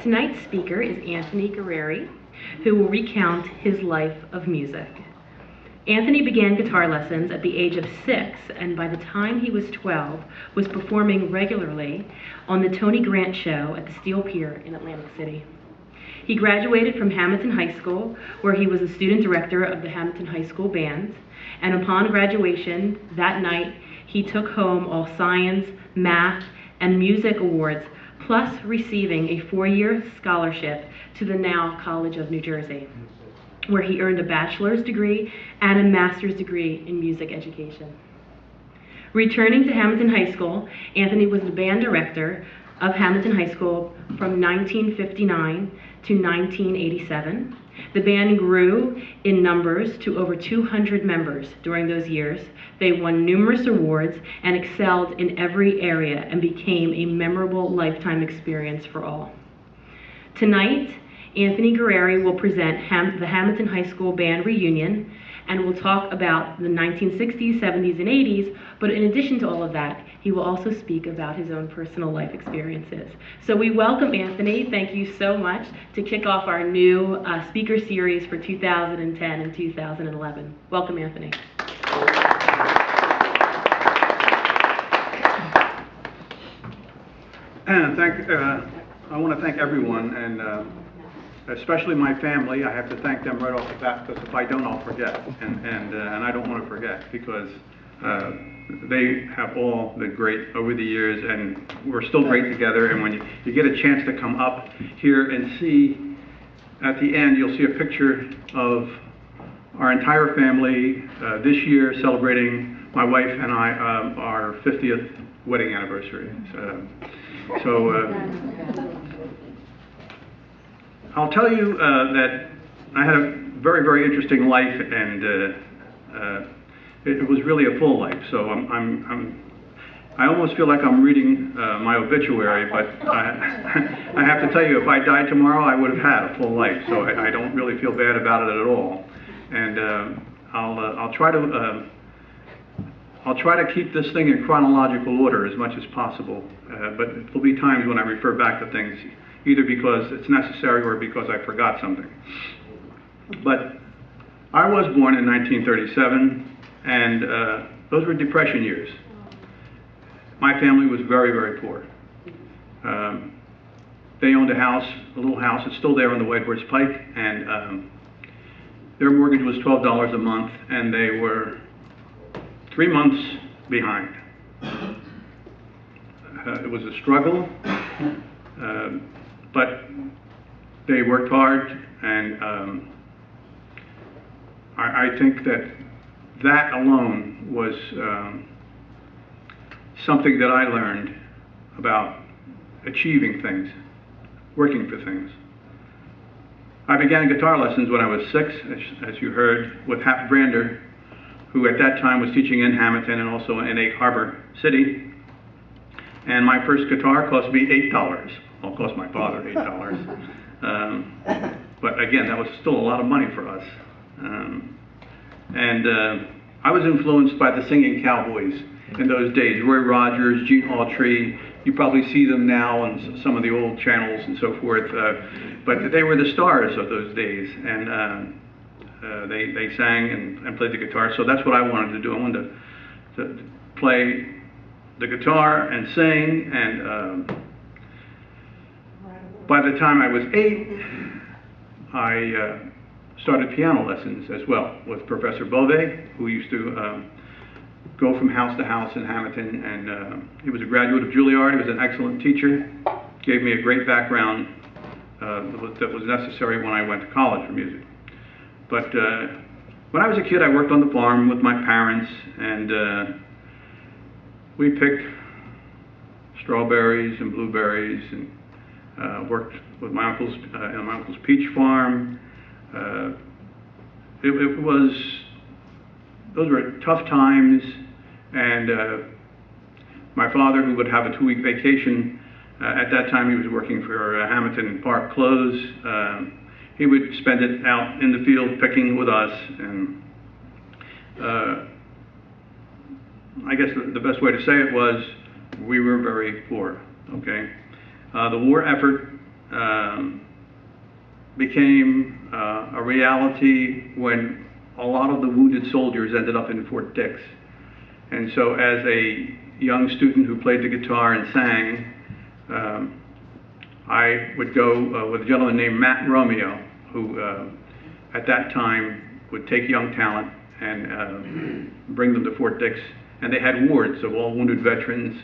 Tonight's speaker is Anthony Guerere, who will recount his life of music. Anthony began guitar lessons at the age of 6, and by the time he was 12, was performing regularly on the Tony Grant Show at the Steel Pier in Atlantic City. He graduated from Hammonton High School, where he was a student director of the Hammonton High School Band, and upon graduation that night, he took home all science, math, and music awards, plus receiving a 4-year scholarship to the now College of New Jersey, where he earned a bachelor's degree and a master's degree in music education. Returning to Hammonton High School, Anthony was the band director of Hammonton High School from 1959 to 1987. The band grew in numbers to over 200 members during those years. They won numerous awards and excelled in every area and became a memorable lifetime experience for all. Tonight, Anthony Guerere will present the Hammonton High School Band reunion, and will talk about the 1960s, 70s, and 80s, but in addition to all of that, he will also speak about his own personal life experiences. So we welcome Anthony. Thank you so much to kick off our new speaker series for 2010 and 2011. Welcome, Anthony. And I want to thank everyone, and especially my family. I have to thank them right off the bat, because if I don't, I'll forget, and I don't want to forget, because they have all been great over the years, and we're still great together. And when you get a chance to come up here and see, at the end, you'll see a picture of our entire family this year celebrating my wife and I our 50th wedding anniversary. I'll tell you that I had a very, very interesting life, and it was really a full life. So I almost feel like I'm reading my obituary, but I have to tell you, if I died tomorrow, I would have had a full life. So I don't really feel bad about it at all. And I'll try to keep this thing in chronological order as much as possible. But there'll be times when I refer back to things, either because it's necessary or because I forgot something. But I was born in 1937, and those were Depression years. My family was very, very poor. They owned a house, a little house. It's still there on the White Horse Pike, and their mortgage was $12 a month, and they were 3 months behind. It was a struggle, but they worked hard, and I think that alone was something that I learned about achieving things, working for things. I began guitar lessons when I was 6, as you heard, with Hap Brander, who at that time was teaching in Hammonton and also in Egg Harbor City. And my first guitar cost me $8. Well, it cost my father $8. But again, that was still a lot of money for us. I was influenced by the singing cowboys in those days. Roy Rogers, Gene Autry. You probably see them now on some of the old channels and so forth. But they were the stars of those days. And they sang and played the guitar. So that's what I wanted to do. I wanted to play the guitar and sing. And by the time I was 8, I started piano lessons as well with Professor Bove, who used to go from house to house in Hammonton. And he was a graduate of Juilliard. He was an excellent teacher. Gave me a great background that was necessary when I went to college for music. But when I was a kid, I worked on the farm with my parents, and we picked strawberries and blueberries, and worked with my uncle's in my uncle's peach farm. Those were tough times, and my father, who would have a 2-week vacation, at that time he was working for Hammonton Park Clothes. He would spend it out in the field picking with us, and I guess the best way to say it was we were very poor, okay? The war effort became a reality when a lot of the wounded soldiers ended up in Fort Dix. And so as a young student who played the guitar and sang, I would go with a gentleman named Matt Romeo, who at that time would take young talent and bring them to Fort Dix. And they had wards of all wounded veterans.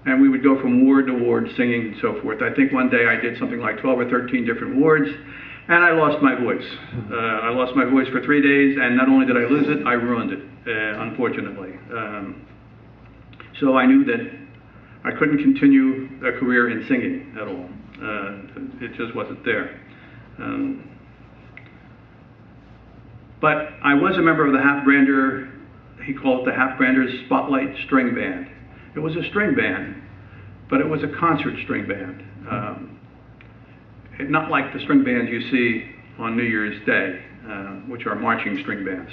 And we would go from ward to ward singing and so forth. I think one day I did something like 12 or 13 different wards, and I lost my voice. I lost my voice for 3 days, and not only did I lose it, I ruined it, unfortunately. So I knew that I couldn't continue a career in singing at all. It just wasn't there. But I was a member of the Half-Brander, he called it the Half-Brander's Spotlight String Band. It was a string band, but it was a concert string band. Not like the string bands you see on New Year's Day, which are marching string bands.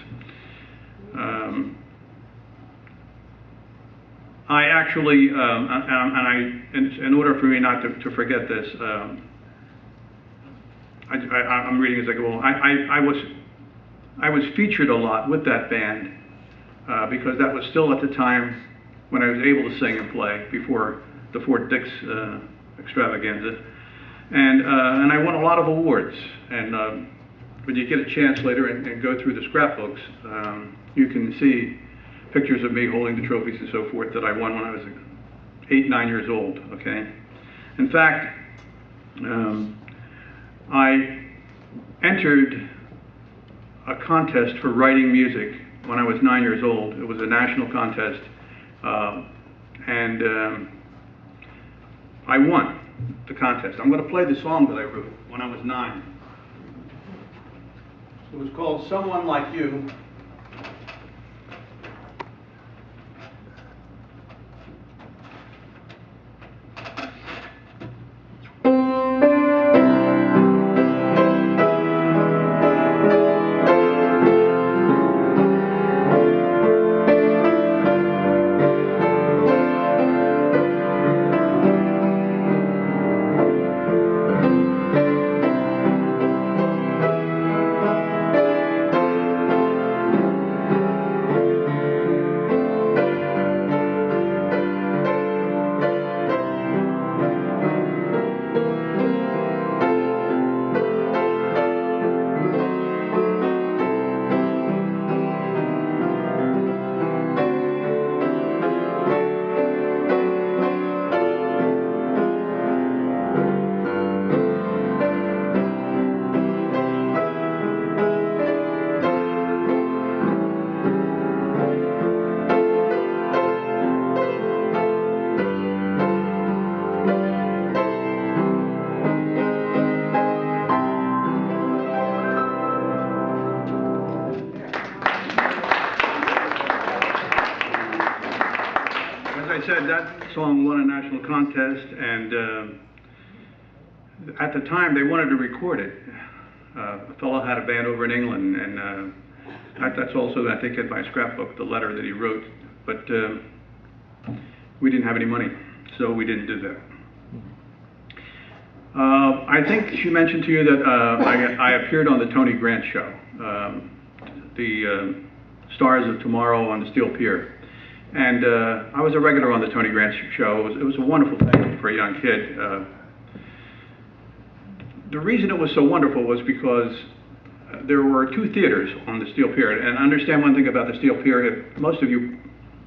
I actually, in order for me not to forget this, I'm reading as I go along. I was featured a lot with that band because that was still at the time when I was able to sing and play before the Fort Dix extravaganza. And I won a lot of awards. And when you get a chance later and go through the scrapbooks, you can see pictures of me holding the trophies and so forth that I won when I was 8, 9 years old, okay? In fact, I entered a contest for writing music when I was 9 years old. It was a national contest, and I won the contest. I'm going to play the song that I wrote when I was 9. It was called Someone Like You. As I said, that song won a national contest, and at the time they wanted to record it. A fellow had a band over in England, and that's also, I think, in my scrapbook, the letter that he wrote, but we didn't have any money, so we didn't do that. I think she mentioned to you that I appeared on the Tony Grant show, the Stars of Tomorrow on the Steel Pier. And I was a regular on the Tony Grant show. It was a wonderful thing for a young kid. The reason it was so wonderful was because there were 2 theaters on the Steel Pier. And understand one thing about the Steel Pier. Most of you,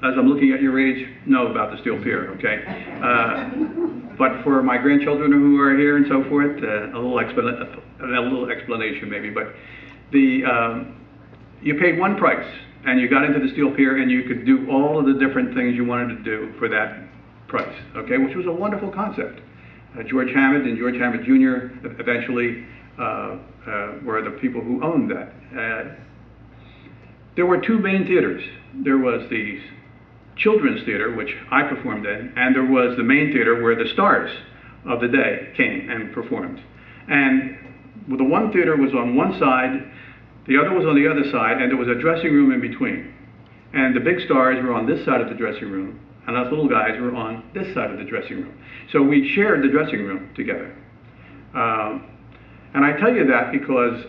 as I'm looking at your age, know about the Steel Pier, okay? But for my grandchildren who are here and so forth, a little explanation maybe. But you paid one price, and you got into the Steel Pier, and you could do all of the different things you wanted to do for that price, okay? Which was a wonderful concept. George Hammond and George Hammond Jr. eventually were the people who owned that. There were 2 main theaters. There was the Children's Theater, which I performed in, and there was the main theater where the stars of the day came and performed. And the one theater was on one side, the other was on the other side, and there was a dressing room in between. And the big stars were on this side of the dressing room, and us little guys were on this side of the dressing room. So we shared the dressing room together. And I tell you that because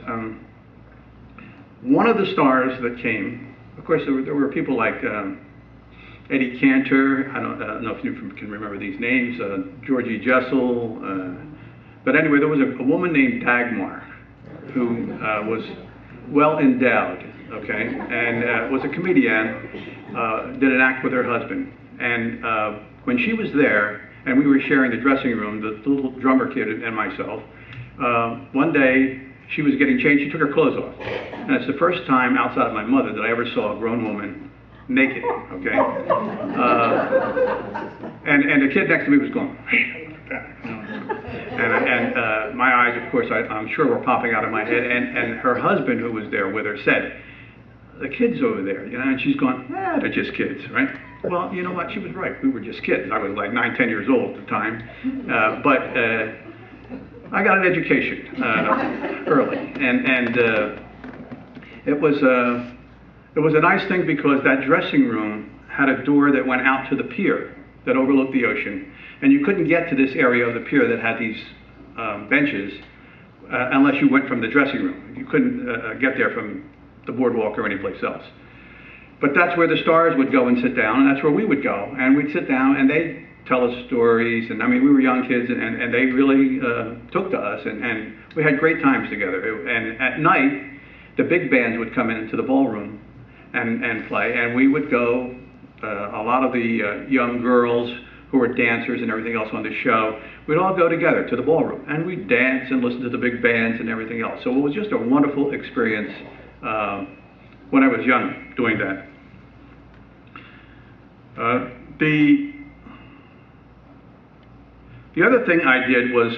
one of the stars that came, of course, there were people like Eddie Cantor. I don't know if you can remember these names. Georgie Jessel. But anyway, there was a woman named Dagmar who was well endowed, okay, and was a comedian. Did an act with her husband, and when she was there, and we were sharing the dressing room, the little drummer kid and myself. One day, she was getting changed. She took her clothes off, and it's the first time outside of my mother that I ever saw a grown woman naked. Okay, and the kid next to me was going, and my eyes, of course, I'm sure were popping out of my head. And her husband, who was there with her, said, "The kids over there," you know, and she's going, "They're just kids, right?" Well, you know what? She was right. We were just kids. I was like 9, 10 years old at the time, but I got an education early, and it was a nice thing because that dressing room had a door that went out to the pier that overlooked the ocean, and you couldn't get to this area of the pier that had these benches unless you went from the dressing room. You couldn't get there from the boardwalk or anyplace else. But that's where the stars would go and sit down, and that's where we would go. And we'd sit down, and they'd tell us stories, and I mean, we were young kids, and they really took to us, and we had great times together. And at night, the big bands would come into the ballroom and play, and we would go, a lot of the young girls who were dancers and everything else on the show, we'd all go together to the ballroom, and we'd dance and listen to the big bands and everything else. So it was just a wonderful experience when I was young doing that. The other thing I did was,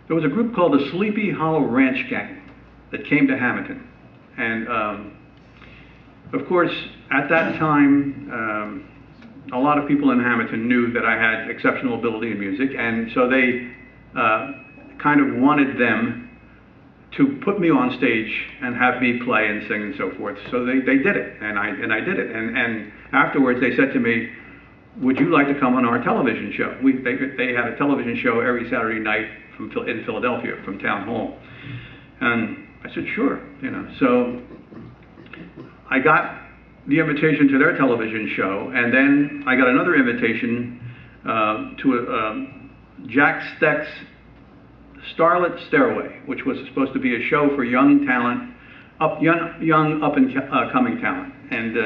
there was a group called the Sleepy Hollow Ranch Gang that came to Hammonton. And of course, at that time, a lot of people in Hammonton knew that I had exceptional ability in music, and so they kind of wanted them to put me on stage and have me play and sing and so forth. So they did it, and I did it. And afterwards they said to me, "Would you like to come on our television show?" They had a television show every Saturday night in Philadelphia from Town Hall. And I said, "Sure," you know. So I got the invitation to their television show, and then I got another invitation to Jack Steck's Starlit Stairway, which was supposed to be a show for young talent, young up and coming talent. And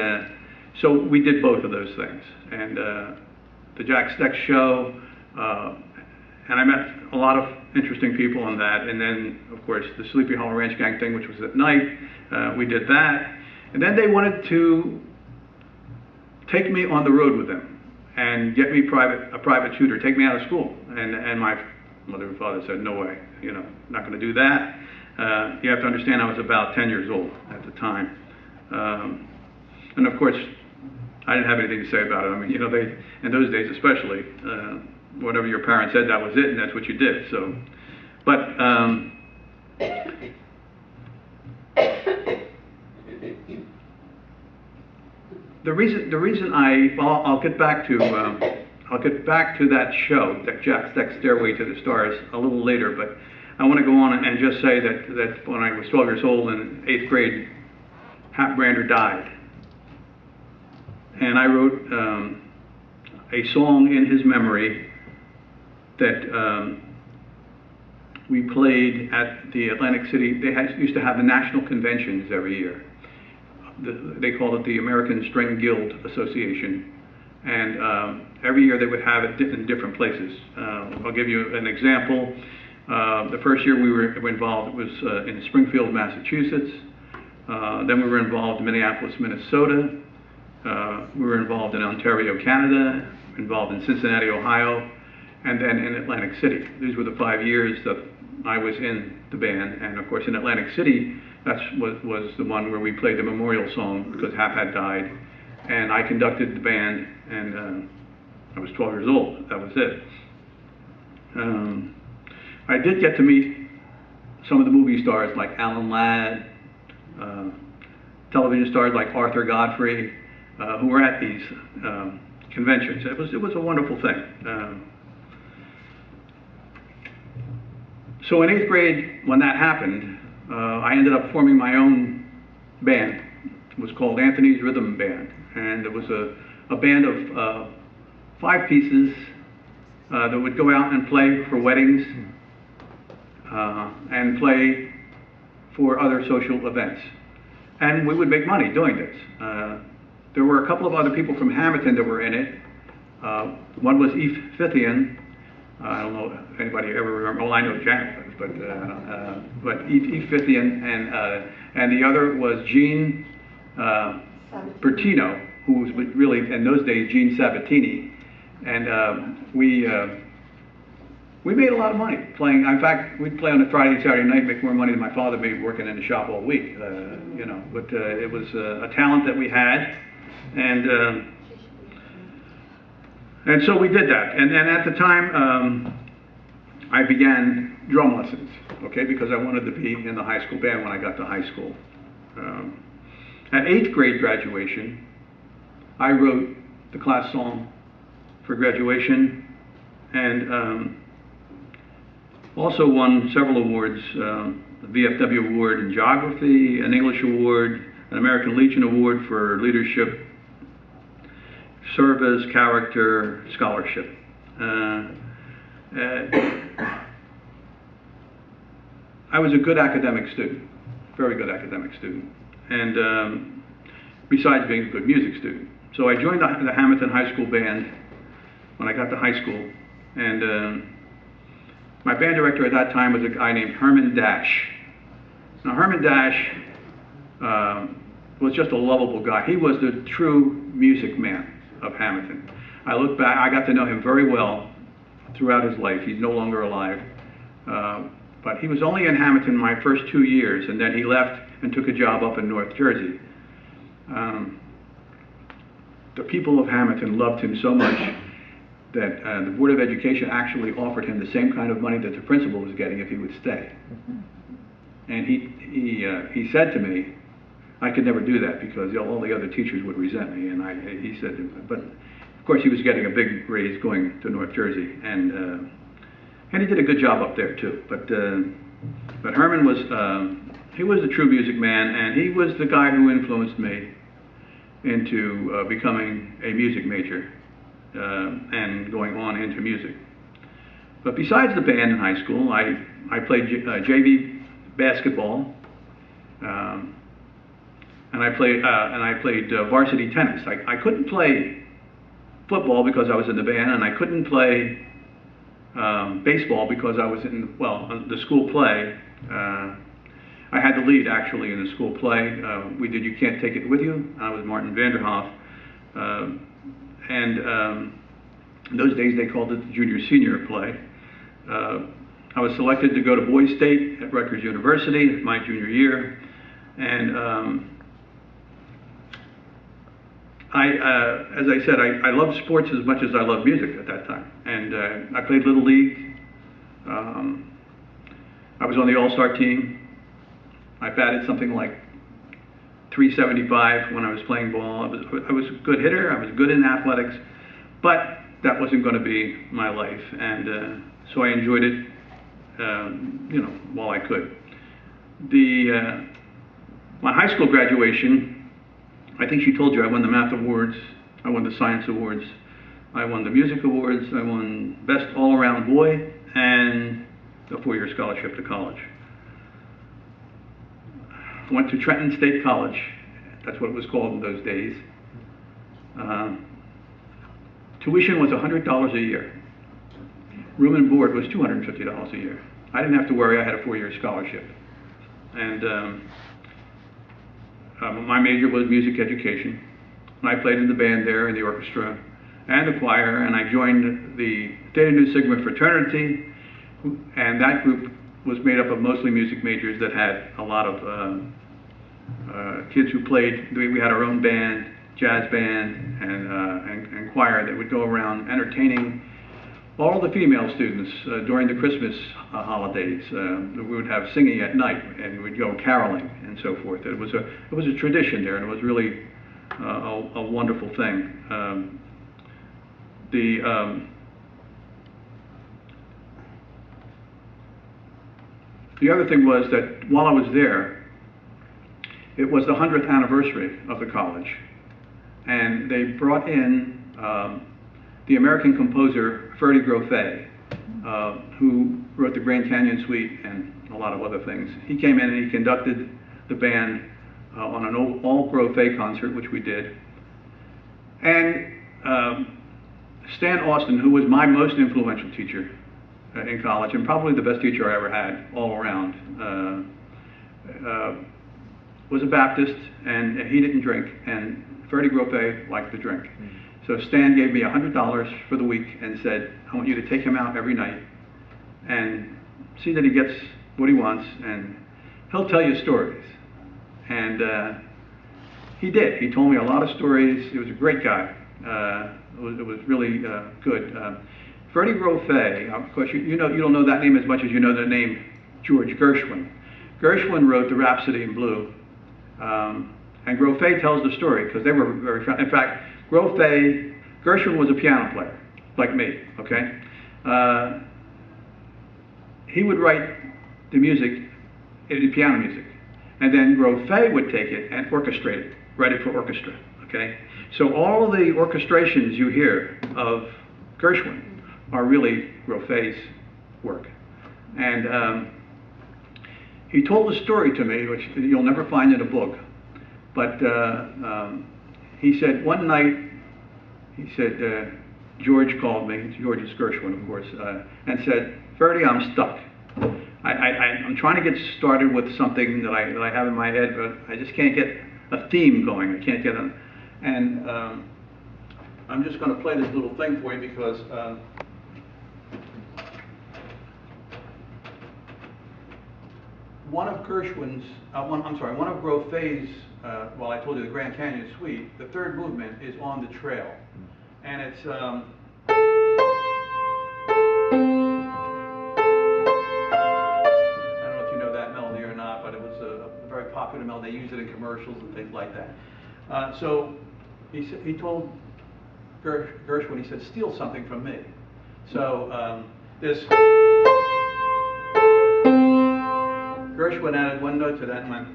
so we did both of those things. And the Jack Steck show, and I met a lot of interesting people on that. And then, of course, the Sleepy Hollow Ranch Gang thing, which was at night, we did that. And then they wanted to take me on the road with them and get me a private tutor, take me out of school. And my mother and father said, "No way, you know, not going to do that." You have to understand, I was about 10 years old at the time. And of course, I didn't have anything to say about it. I mean, you know, in those days especially, whatever your parents said, that was it, and that's what you did. So, but the reason I'll get back to that show, that Jack Steck Stairway to the Stars, a little later. But I want to go on and just say that when I was 12 years old in 8th grade, Hap Brander died. And I wrote a song in his memory that we played at the Atlantic City. They used to have the national conventions every year. They called it the American String Guild Association. And every year they would have it in different places. I'll give you an example. The first year we were involved was in Springfield, Massachusetts. Then we were involved in Minneapolis, Minnesota. We were involved in Ontario, Canada, involved in Cincinnati, Ohio, and then in Atlantic City. These were the 5 years that I was in the band. And of course in Atlantic City, that was the one where we played the memorial song because Hap had died. And I conducted the band, and I was 12 years old. That was it. I did get to meet some of the movie stars like Alan Ladd, television stars like Arthur Godfrey, who were at these conventions. It was a wonderful thing. So in 8th grade, when that happened, I ended up forming my own band. It was called Anthony's Rhythm Band, and it was a band of 5 pieces that would go out and play for weddings and play for other social events. And we would make money doing this. There were a couple of other people from Hammonton that were in it. One was Eve Fithian. I don't know if anybody ever remember. Well, I know Janet does, but Eve Fithian, and the other was Gene Bertino, who was really in those days Gene Sabatini, and we made a lot of money playing. In fact, we'd play on a Friday and Saturday night, make more money than my father made working in the shop all week. You know, but it was a talent that we had, and so we did that. And at the time, I began drum lessons, okay, because I wanted to be in the high school band when I got to high school. At 8th grade graduation, I wrote the class song for graduation, and also won several awards, the VFW Award in Geography, an English Award, an American Legion Award for Leadership, Service, Character, Scholarship. I was a good academic student, very good academic student, and besides being a good music student. So I joined the Hammonton High School Band when I got to high school, and my band director at that time was a guy named Herman Dash. Now Herman Dash was just a lovable guy. He was the true music man of Hammonton. I look back, I got to know him very well throughout his life. He's no longer alive. But he was only in Hammonton my first 2 years, and then he left and took a job up in North Jersey. The people of Hammonton loved him so much that the Board of Education actually offered him the same kind of money that the principal was getting if he would stay. And he said to me, I could never do that because all the other teachers would resent me. And he said, but of course he was getting a big raise going to North Jersey, and he did a good job up there too. But Herman was he was a true music man, and he was the guy who influenced me into becoming a music major and going on into music. But besides the band in high school, I played JV basketball, and I played varsity tennis. I couldn't play football because I was in the band, and I couldn't play baseball because I was in, well, the school play. I had the lead actually in the school play. We did You Can't Take It With You. I was Martin Vanderhoff. And in those days they called it the junior-senior play. I was selected to go to Boys State at Rutgers University my junior year. And as I said, I loved sports as much as I loved music at that time. And I played Little League. I was on the All-Star team. I batted something like .375 when I was playing ball. I was a good hitter. I was good in athletics, but that wasn't going to be my life. And so I enjoyed it, you know, while I could. My high school graduation, I think she told you I won the math awards, I won the science awards, I won the music awards, I won best all-around boy, and a 4-year scholarship to college. Went to Trenton State College, that's what it was called in those days. Tuition was $100 a year. Room and board was $250 a year. I didn't have to worry, I had a 4-year scholarship. And my major was music education. And I played in the band there, in the orchestra, and the choir, and I joined the Theta Nu Sigma fraternity, and that group was made up of mostly music majors that had a lot of kids who played. We had our own band, jazz band, and choir that would go around entertaining all the female students during the Christmas holidays. We would have singing at night, and we'd go caroling and so forth. It was a tradition there, and it was really a wonderful thing. the other thing was that while I was there, it was the 100th anniversary of the college, and they brought in the American composer Ferdy Grofé, who wrote the Grand Canyon Suite and a lot of other things. He came in and he conducted the band on an all Grofé concert, which we did. And Stan Austin, who was my most influential teacher in college, and probably the best teacher I ever had all around, was a Baptist, and he didn't drink, and Ferdy Grofé liked to drink. So Stan gave me $100 for the week and said, I want you to take him out every night and see that he gets what he wants, and he'll tell you stories. And he did. He told me a lot of stories. He was a great guy. It was really good. Ferdy Grofé, of course, you don't know that name as much as you know the name George Gershwin. Gershwin wrote the Rhapsody in Blue, and Grofé tells the story because they were very friendly. In fact, Gershwin was a piano player, like me, okay? He would write the music, the piano music, and then Grofé would take it and orchestrate it, write it for orchestra, okay? So all the orchestrations you hear of Gershwin are really Grofé's work. And he told a story to me, which you'll never find in a book, but he said one night, he said, George called me, George is Gershwin, of course, and said, Ferdy, I'm stuck. I'm trying to get started with something that I have in my head, but I just can't get a theme going. I can't get a, and I'm just going to play this little thing for you because one of Gershwin's, one of Grofé's, well, I told you the Grand Canyon Suite, the third movement is On the Trail, and it's very popular melody. They use it in commercials and things like that. So he told Gershwin, he said, steal something from me. So this, Gershwin added one note to that and went,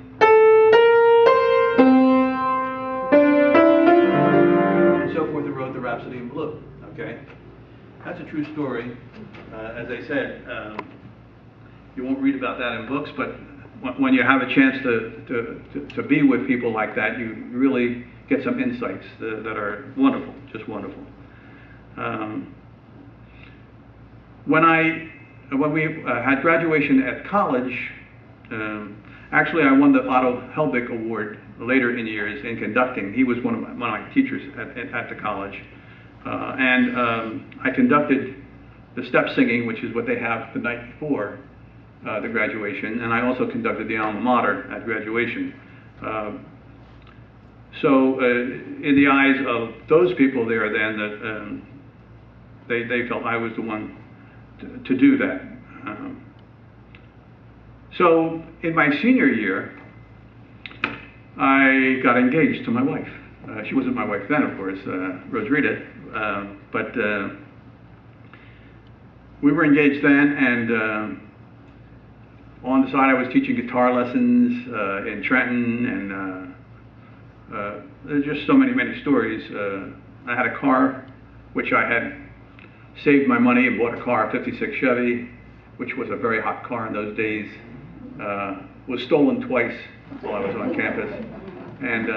and so forth, and wrote the Rhapsody in Blue, okay? That's a true story. As I said, you won't read about that in books, but when you have a chance to be with people like that, you really get some insights that are wonderful, just wonderful. When we had graduation at college, actually I won the Otto Helbig Award later in years in conducting. He was one of my teachers at the college. And I conducted the step singing, which is what they have the night before the graduation, and I also conducted the alma mater at graduation. So in the eyes of those people there then, that they felt I was the one to do that. So in my senior year, I got engaged to my wife. She wasn't my wife then, of course, Rosrita, but we were engaged then, and on the side, I was teaching guitar lessons in Trenton, and there's just so many stories. I had a car, which I had saved my money and bought a car, a 56 Chevy, which was a very hot car in those days. Was stolen twice while I was on campus, and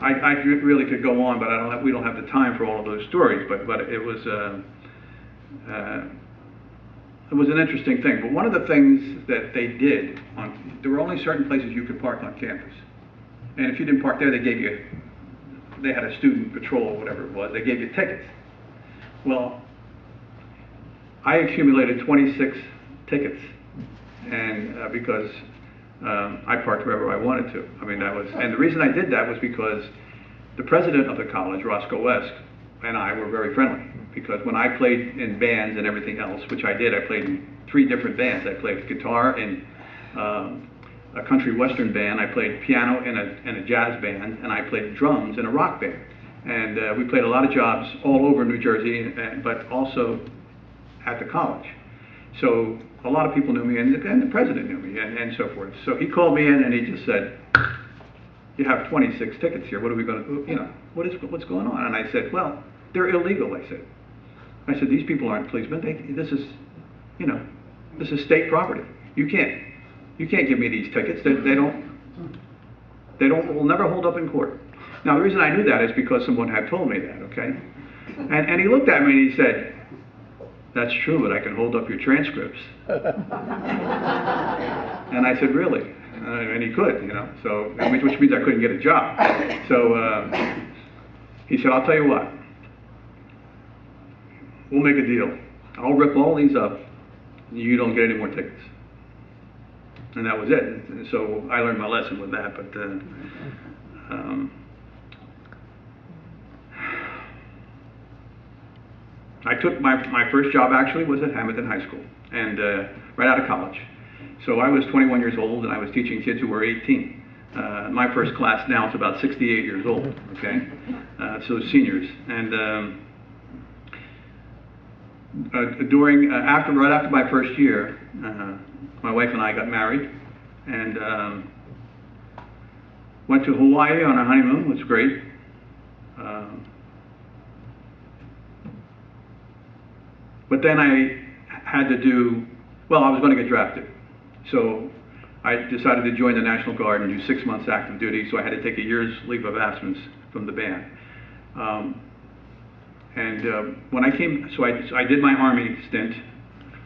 I really could go on, but we don't have the time for all of those stories. But it was. It was an interesting thing, but one of the things that they did, there were only certain places you could park on campus. And if you didn't park there, they had a student patrol or whatever it was, they gave you tickets. Well, I accumulated 26 tickets, and because I parked wherever I wanted to. I mean, and the reason I did that was because the president of the college, Roscoe West, and I were very friendly. Because when I played in bands and everything else, which I did, I played in 3 different bands. I played guitar in a country western band, I played piano in a jazz band, and I played drums in a rock band. And we played a lot of jobs all over New Jersey, but also at the college. So a lot of people knew me, and the president knew me, and so forth. So he called me in and he just said, "You have 26 tickets here. What are we going to, you know, what's going on?" And I said, "Well, they're illegal." I said, "These people aren't policemen. This is, you know, this is state property. You can't give me these tickets. Will never hold up in court." Now the reason I knew that is because someone had told me that. Okay, and he looked at me and he said, "That's true, but I can hold up your transcripts." And I said, "Really?" And he could, you know, so, which means I couldn't get a job. So he said, "I'll tell you what, we'll make a deal. I'll rip all these up, and you don't get any more tickets." And that was it. And so I learned my lesson with that, but I took my first job actually was at Hammonton High School, and right out of college. So I was 21 years old, and I was teaching kids who were 18. My first class now is about 68 years old. Okay, so seniors. And right after my first year, my wife and I got married, and went to Hawaii on a honeymoon. It was great. But then I had to I was going to get drafted. So I decided to join the National Guard and do 6 months active duty, so I had to take a year's leave of absence from the band. When I came, so I did my Army stint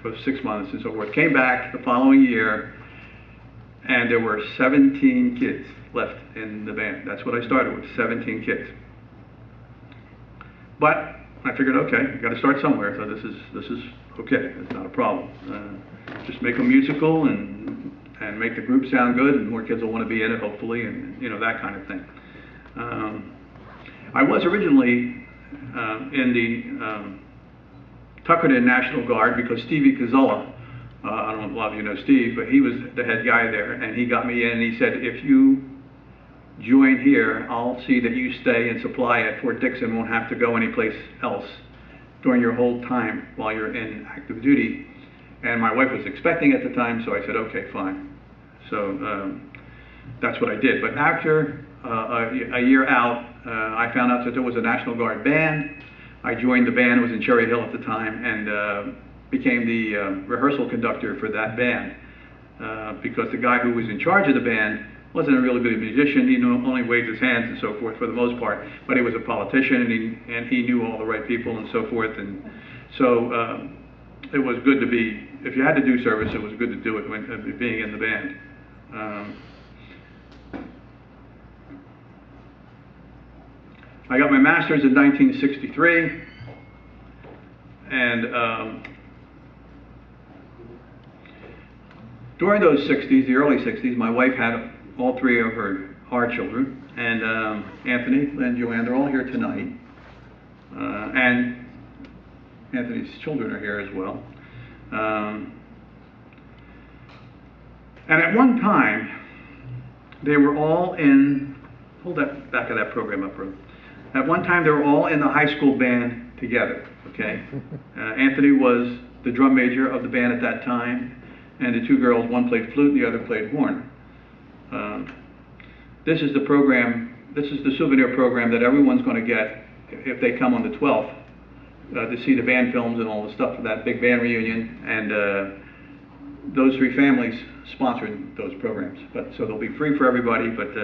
for 6 months and so forth. Came back the following year, and there were 17 kids left in the band. That's what I started with, 17 kids. But I figured, okay, got to start somewhere. So this is okay. It's not a problem. Just make a musical and make the group sound good, and more kids will want to be in it, hopefully, and you know, that kind of thing. I was originally in the Tuckerton National Guard because Stevie Kazula, I don't know if a lot of you know Steve, but he was the head guy there, and he got me in, and he said, "If you join here, I'll see that you stay and supply at Fort Dixon, won't have to go anyplace else during your whole time while you're in active duty." And my wife was expecting at the time, so I said, "Okay, fine." So that's what I did. But after a year out, I found out that there was a National Guard band. I joined the band, was in Cherry Hill at the time, and became the rehearsal conductor for that band because the guy who was in charge of the band wasn't a really good musician. He only waved his hands and so forth for the most part, but he was a politician, and he knew all the right people and so forth. And so it was good to be, if you had to do service, it was good to do it when being in the band. I got my master's in 1963, and during those 60s, the early 60s, my wife had all three of our children, and Anthony and Joanne, they're all here tonight, and Anthony's children are here as well. And at one time, they were all in, hold that back of that program up, bro. At one time, they were all in the high school band together, okay? Anthony was the drum major of the band at that time, and the two girls, one played flute, the other played horn. This is the program, this is the souvenir program that everyone's going to get if they come on the 12th to see the band films and all the stuff for that big band reunion. And those three families sponsored those programs. So they'll be free for everybody, but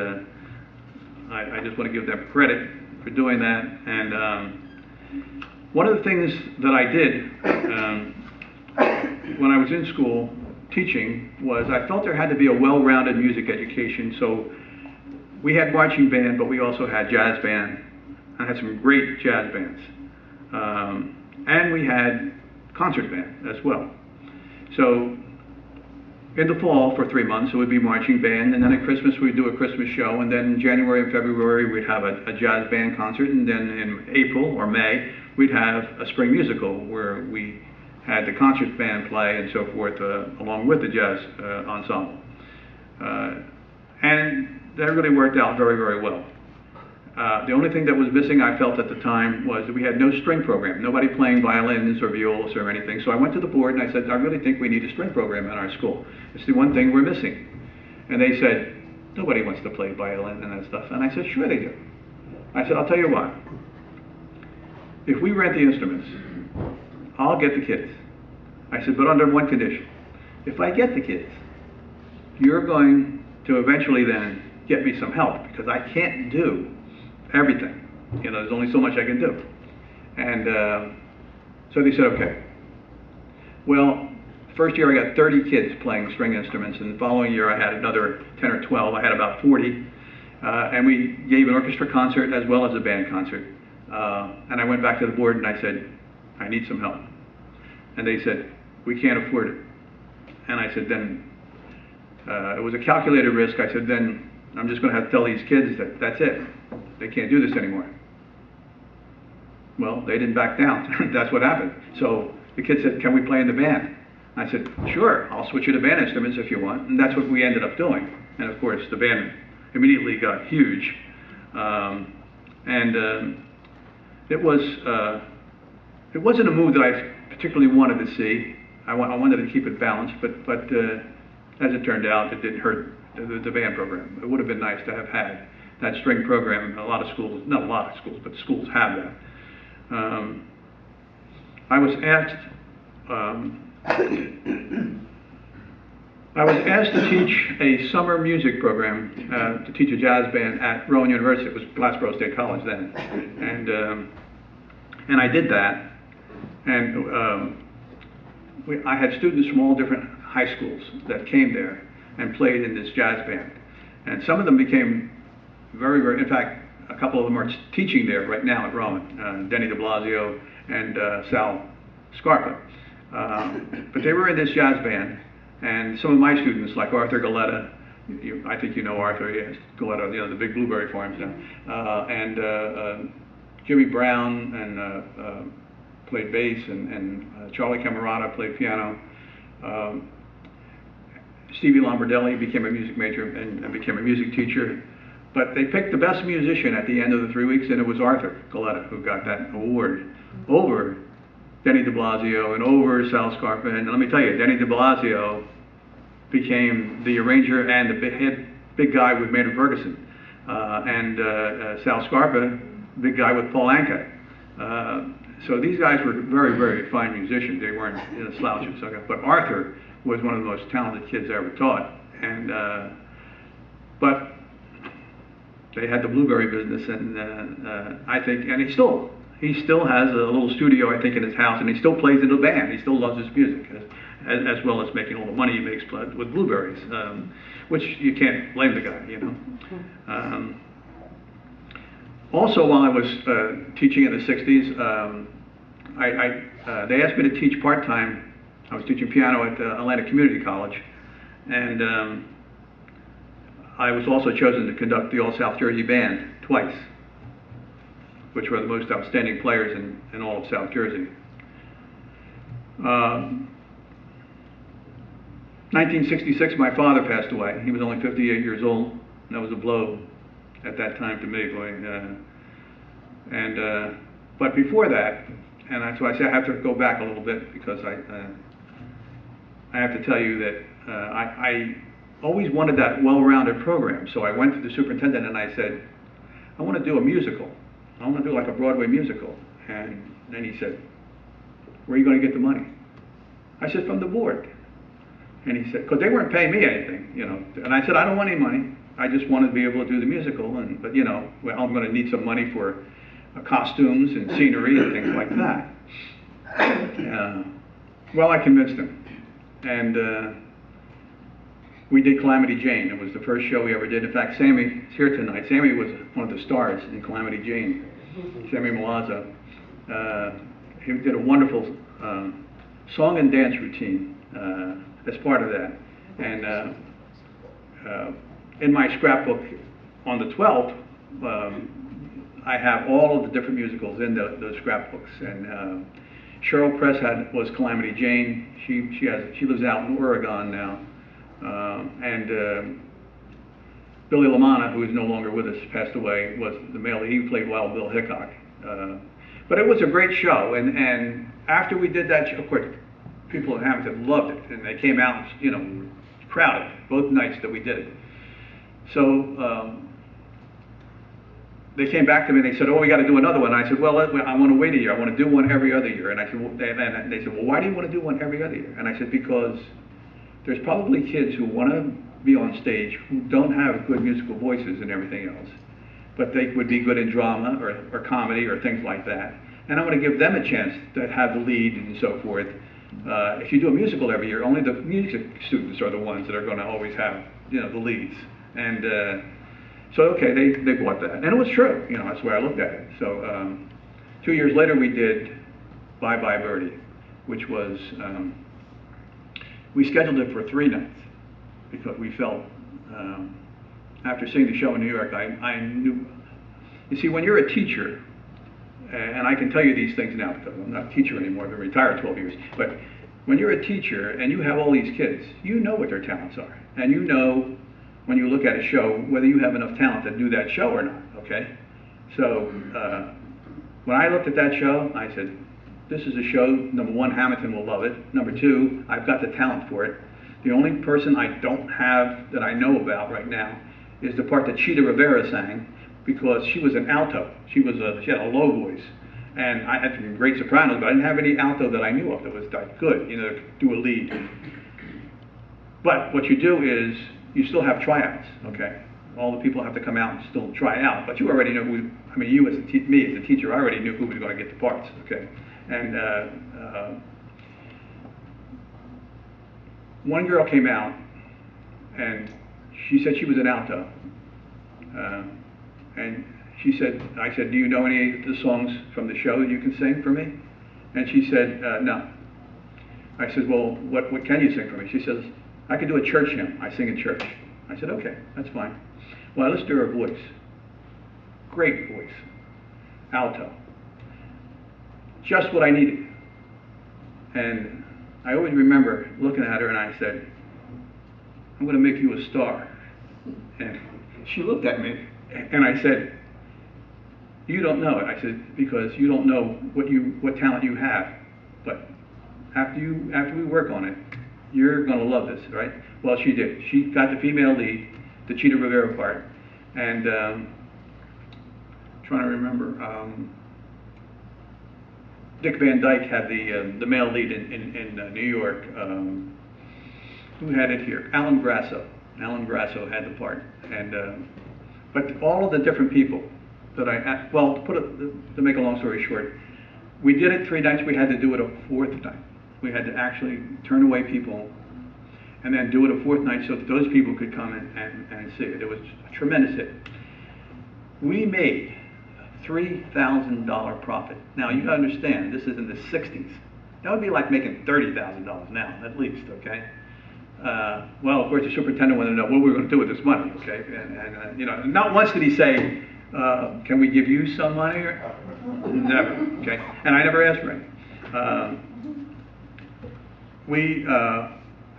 I just want to give them credit for doing that. And one of the things that I did when I was in school teaching was I felt there had to be a well-rounded music education. So we had marching band, but we also had jazz band. I had some great jazz bands. And we had concert band as well. So in the fall for 3 months it would be marching band, and then at Christmas we'd do a Christmas show, and then in January and February we'd have a jazz band concert, and then in April or May we'd have a spring musical where we had the concert band play and so forth along with the jazz ensemble. And that really worked out very, very well. The only thing that was missing, I felt at the time, was that we had no string program. Nobody playing violins or violas or anything. So I went to the board and I said, I really think we need a string program in our school. It's the one thing we're missing. And they said, nobody wants to play violin and that stuff. And I said, sure they do. I said, I'll tell you what. If we rent the instruments, I'll get the kids. I said, but under one condition. If I get the kids, you're going to eventually then get me some help, because I can't do everything. You know, there's only so much I can do. And so they said, okay. Well, first year I got 30 kids playing string instruments, and the following year I had another 10 or 12. I had about 40. And we gave an orchestra concert as well as a band concert. And I went back to the board and I said, I need some help. And they said, we can't afford it. And I said, then, it was a calculated risk. I said, then I'm just going to have to tell these kids that that's it. They can't do this anymore. Well, they didn't back down. That's what happened. So the kid said, can we play in the band? I said, sure, I'll switch you to band instruments if you want. And that's what we ended up doing. And of course, the band immediately got huge. It wasn't a move that I particularly wanted to see. I wanted to keep it balanced, but as it turned out, it didn't hurt the band program. It would have been nice to have had that string program. A lot of schools, not a lot of schools, but schools have that. I was asked to teach a summer music program, to teach a jazz band at Rowan University. It was Glassboro State College then, and I did that. And I had students from all different high schools that came there and played in this jazz band. And some of them became very, very, in fact, a couple of them are teaching there right now at Rowan, Denny de Blasio and Sal Scarpa. But they were in this jazz band, and some of my students, like Arthur Galetta, I think you know Arthur, yes, Galetta, you know, the big blueberry farms now, and Jimmy Brown, and played bass, and Charlie Camerata played piano. Stevie Lombardelli became a music major and became a music teacher. But they picked the best musician at the end of the 3 weeks, and it was Arthur Galetta who got that award over Denny de Blasio and over Sal Scarpa. And let me tell you, Denny de Blasio became the arranger and the big guy with Maynard Ferguson. Sal Scarpa, big guy with Paul Anka. So these guys were very, very fine musicians. They weren't slouches. But Arthur was one of the most talented kids I ever taught. But they had the blueberry business, and I think, and he still has a little studio, I think, in his house, and he still plays in the band. He still loves his music, as well as making all the money he makes with blueberries, which you can't blame the guy, you know. Also, while I was teaching in the 60s, they asked me to teach part-time. I was teaching piano at Atlantic Community College, and I was also chosen to conduct the All-South Jersey Band twice, which were the most outstanding players in all of South Jersey. 1966, my father passed away. He was only 58 years old. That was a blow at that time to me, boy. But before that, and that's why I say I have to go back a little bit, because I have to tell you that I always wanted that well-rounded program. So I went to the superintendent and I said, I want to do a musical. I want to do like a Broadway musical. And then he said, where are you going to get the money? I said, from the board. And he said, because they weren't paying me anything, you know. And I said, I don't want any money. I just want to be able to do the musical. But you know, well, I'm going to need some money for costumes and scenery and things like that. Well, I convinced him. And we did Calamity Jane. It was the first show we ever did. In fact, Sammy is here tonight. Sammy was one of the stars in Calamity Jane. Sammy Milazzo. He did a wonderful song and dance routine as part of that. And in my scrapbook on the 12th, I have all of the different musicals in those scrapbooks. And Cheryl Press was Calamity Jane. She lives out in Oregon now. Billy LaManna, who is no longer with us, passed away, was the male lead. He played Wild Bill Hickok. But it was a great show, and after we did that show, of course, people in Hammonton loved it, and they came out, you know, crowded both nights that we did it. So they came back to me and they said, "Oh, we got to do another one." And I said, "Well, I want to wait a year. I want to do one every other year." And I said, well, and they said, "Well, why do you want to do one every other year?" And I said, "Because there's probably kids who want to be on stage who don't have good musical voices and everything else, but they would be good in drama or comedy or things like that. And I want to give them a chance to have the lead and so forth. If you do a musical every year, only the music students are the ones that are going to always have, you know, the leads." And so, okay, they bought that. And it was true, you know, that's the way I looked at it. So 2 years later, we did Bye Bye Birdie, which was, we scheduled it for 3 nights because we felt, after seeing the show in New York, I knew, you see, when you're a teacher, and I can tell you these things now because I'm not a teacher anymore, I've been retired 12 years, but when you're a teacher and you have all these kids, you know what their talents are. And you know, when you look at a show, whether you have enough talent to do that show or not, okay? So when I looked at that show, I said, this is a show, number one, Hammonton will love it. Number two, I've got the talent for it. The only person I don't have that I know about right now is the part that Cheetah Rivera sang, because she was an alto. She had a low voice. And I had some great sopranos, but I didn't have any alto that I knew of that was that good, you know, to do a lead. But what you do is, you still have tryouts, okay? All the people have to come out and still try out, but you already know who, I mean, you as me as a teacher, I already knew who was going to get the parts, okay? And one girl came out, and she said she was an alto. And she said, I said, "Do you know any of the songs from the show that you can sing for me?" And she said, "No." I said, "Well, what can you sing for me?" She says, "I can do a church hymn. I sing in church." I said, "Okay, that's fine." Well, I listened to her voice. Great voice. Alto. Just what I needed. And I always remember looking at her and I said, "I'm going to make you a star." And she looked at me and I said, "You don't know it." I said, "Because you don't know what talent you have. But after we work on it, you're going to love this, right?" Well, she did. She got the female lead, the Cheetah Rivera part, and trying to remember, Dick Van Dyke had the male lead in New York. Who had it here? Alan Grasso. Alan Grasso had the part, and but all of the different people that to make a long story short, we did it 3 nights. We had to do it a 4th night. We had to actually turn away people and then do it a 4th night so that those people could come and see it. It was a tremendous hit. We made $3,000 profit. Now, you gotta understand, this is in the 60s. That would be like making $30,000 now, at least, okay? Well, of course, the superintendent wanted to know what we were going to do with this money, okay? And you know, not once did he say, "Can we give you some money?" Never, okay? And I never asked for any. We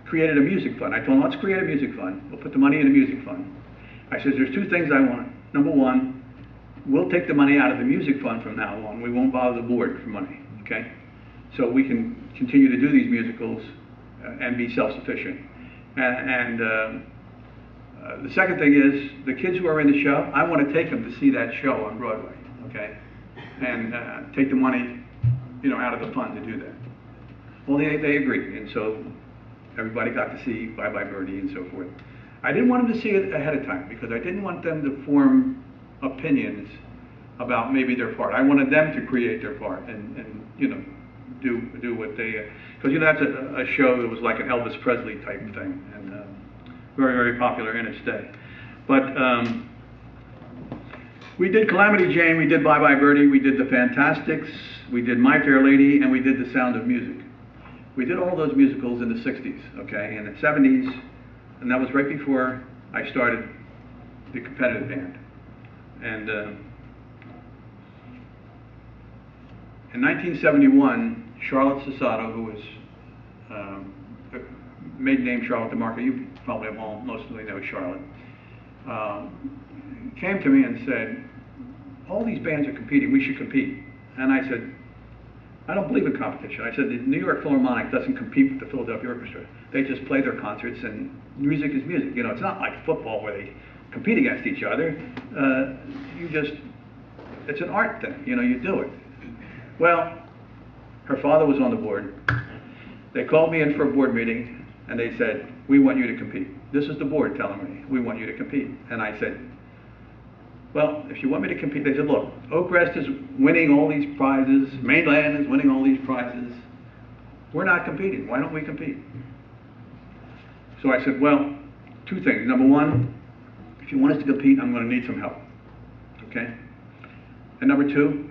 created a music fund. I told him, "Let's create a music fund. We'll put the money in a music fund." I said, "There's 2 things I want. Number one, we'll take the money out of the music fund from now on. We won't bother the board for money, okay? So we can continue to do these musicals and be self-sufficient. And the second thing is, the kids who are in the show, I want to take them to see that show on Broadway, okay? And take the money, you know, out of the fund to do that." Well, they agreed, and so everybody got to see Bye Bye Birdie and so forth. I didn't want them to see it ahead of time because I didn't want them to form opinions about maybe their part. I wanted them to create their part and you know, do what they, because you know, that's a show that was like an Elvis Presley type thing, and very, very popular in its day. But we did Calamity Jane, we did Bye Bye Birdie, we did The Fantastics, we did My Fair Lady, and we did The Sound of Music. We did all those musicals in the 60s, okay, and the 70s, and that was right before I started the competitive band. And in 1971, Charlotte Sasato, who was maiden name Charlotte DeMarco, you probably mostly know Charlotte, came to me and said, all these bands are competing, we should compete. And I said, I don't believe in competition. I said, the New York Philharmonic doesn't compete with the Philadelphia Orchestra. They just play their concerts, and music is music. You know, it's not like football where they compete against each other. It's an art thing, you know, you do it. Well, her father was on the board. They called me in for a board meeting, and they said, we want you to compete. This is the board telling me, we want you to compete. And I said, well, if you want me to compete, they said, look, Oakrest is winning all these prizes, Mainland is winning all these prizes. We're not competing, why don't we compete? So I said, well, two things. Number one, if you want us to compete, I'm going to need some help, okay? And number two,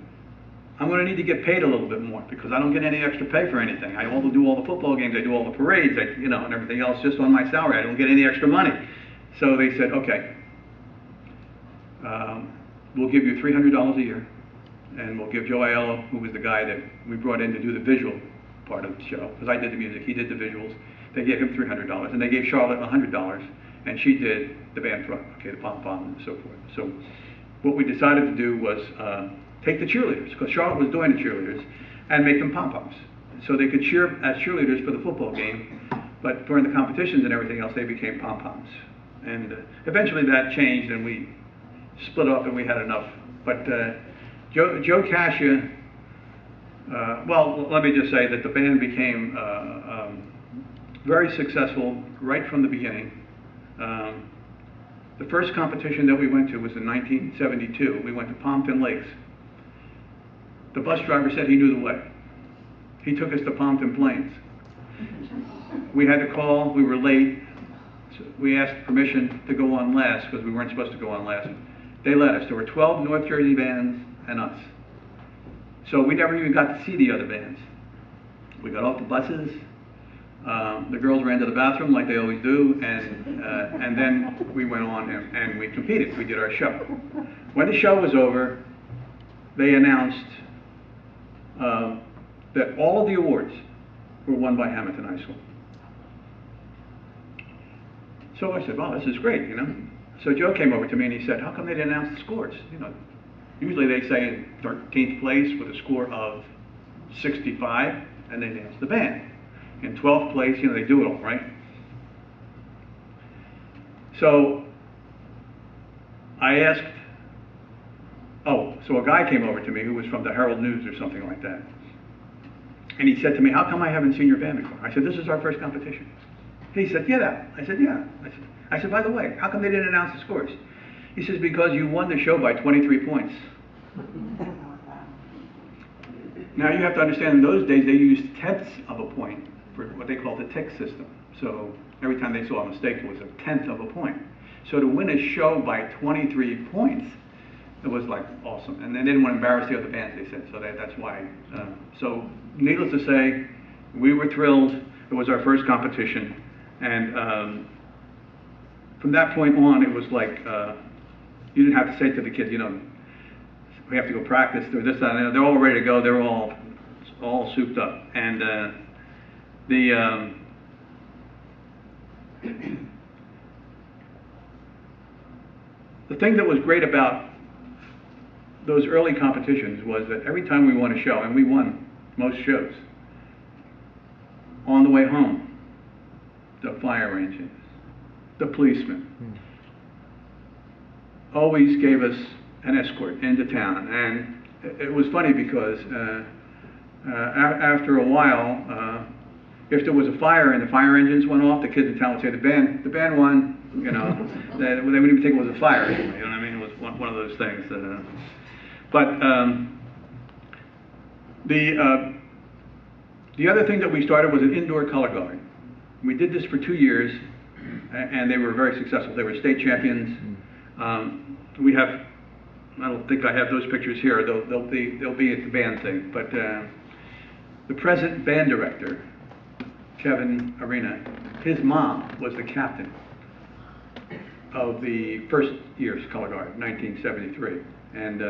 I'm going to need to get paid a little bit more because I don't get any extra pay for anything. I do all the football games, I do all the parades, and everything else just on my salary. I don't get any extra money. So they said, okay, we'll give you $300 a year, and we'll give Joe Aiello, who was the guy that we brought in to do the visual part of the show, because I did the music, he did the visuals. They gave him $300, and they gave Charlotte $100, and she did the band front, okay, the pom-pom and so forth. So what we decided to do was take the cheerleaders, because Charlotte was doing the cheerleaders, and make them pom-poms. So they could cheer as cheerleaders for the football game, but during the competitions and everything else, they became pom-poms. And eventually that changed, and we split up, and we had enough. But Joe Cascia, well, let me just say that the band became very successful right from the beginning. The first competition that we went to was in 1972. We went to Pompton Lakes. The bus driver said he knew the way. He took us to Pompton Plains. We had to call, we were late. So we asked permission to go on last because we weren't supposed to go on last. They let us. There were 12 North Jersey bands and us. So we never even got to see the other bands. We got off the buses. The girls ran to the bathroom like they always do, and then we went on and we competed. We did our show. When the show was over, they announced that all of the awards were won by Hammonton High School. So I said, well, this is great, you know. So Joe came over to me and he said, how come they didn't announce the scores? You know, usually they say in 13th place with a score of 65, and they announce the band. In 12th place, you know, they do it all, right? So I asked, so a guy came over to me who was from the Herald News or something like that. And he said to me, how come I haven't seen your band before? I said, this is our first competition. He said, yeah. I said, yeah. I said, by the way, how come they didn't announce the scores? He says, because you won the show by 23 points. Now you have to understand, in those days they used tenths of a point for what they called the tick system. So every time they saw a mistake, it was a tenth of a point. So to win a show by 23 points, it was like awesome. And they didn't want to embarrass the other bands, they said, so that's why. So needless to say, we were thrilled. It was our first competition. And from that point on, it was like, you didn't have to say to the kids, you know, we have to go practice through this, that, and they're all ready to go. They're all souped up. And the thing that was great about those early competitions was that every time we won a show, and we won most shows, on the way home, the fire engines, the policemen, always gave us an escort into town. And it was funny because after a while, if there was a fire and the fire engines went off, the kids in town would say, the band won, you know. They wouldn't even think it was a fire anymore, you know what I mean? It was one of those things. But the other thing that we started was an indoor color guard. We did this for 2 years, and they were very successful. They were state champions. We have, I don't think I have those pictures here. They'll be at the band thing. But the present band director, Kevin Arena, his mom was the captain of the first year's color guard, 1973. And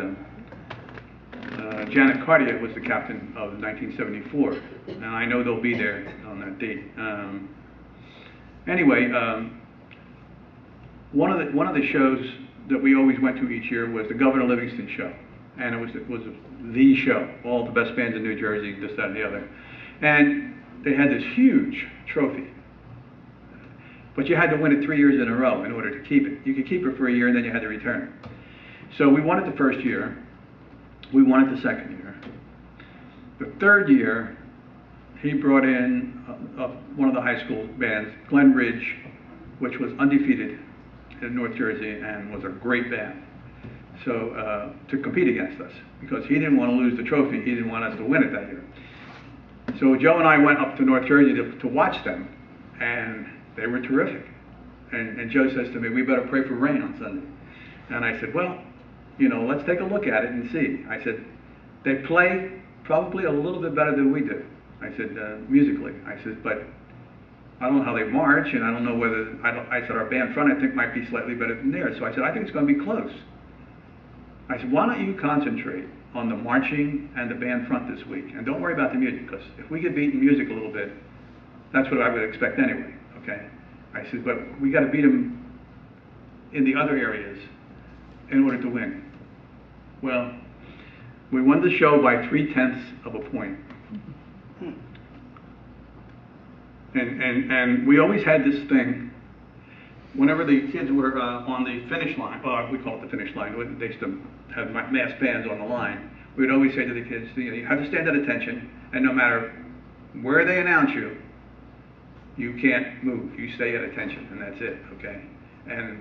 Janet Cartier was the captain of 1974. And I know they'll be there on that date. Anyway, one of the shows that we always went to each year was the Governor Livingston show, and it was the show. All the best bands in New Jersey, this, that, and the other, and they had this huge trophy. But you had to win it 3 years in a row in order to keep it. You could keep it for a year and then you had to return it. So we won it the first year. We won it the second year. The third year, he brought in one of the high school bands, Glen Ridge, which was undefeated in North Jersey and was a great band. So to compete against us, because he didn't want to lose the trophy. He didn't want us to win it that year. So Joe and I went up to North Jersey to watch them, and they were terrific. And Joe says to me, we better pray for rain on Sunday. And I said, well, you know, let's take a look at it and see. I said, they play probably a little bit better than we do. I said, musically. I said, but I don't know how they march, and I don't know whether, I said, our band front I think might be slightly better than theirs. So I said, I think it's going to be close. I said, why don't you concentrate on the marching and the band front this week, and don't worry about the music, because if we get beaten music a little bit, that's what I would expect anyway, okay? I said, but we got to beat them in the other areas in order to win. Well, we won the show by 0.3 of a point. And we always had this thing, whenever the kids were on the finish line, well, we call it the finish line, they used to have mass bands on the line, we would always say to the kids, you have to stand at attention, and no matter where they announce you, you can't move, you stay at attention, and that's it, okay? And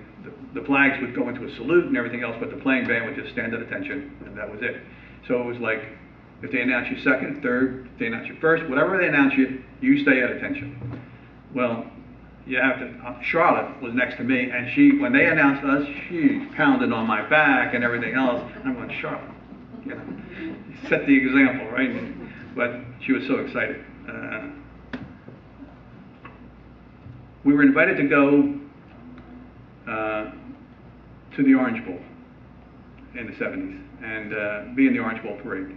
the flags would go into a salute and everything else, but the playing band would just stand at attention, and that was it. So it was like, if they announce you second, third, if they announce you first, whatever they announce you, you stay at attention. Well, you have to, Charlotte was next to me, and she, when they announced us, she pounded on my back and everything else. I'm going, Charlotte, you know, set the example, right? But she was so excited. We were invited to go to the Orange Bowl in the 70s and be in the Orange Bowl parade.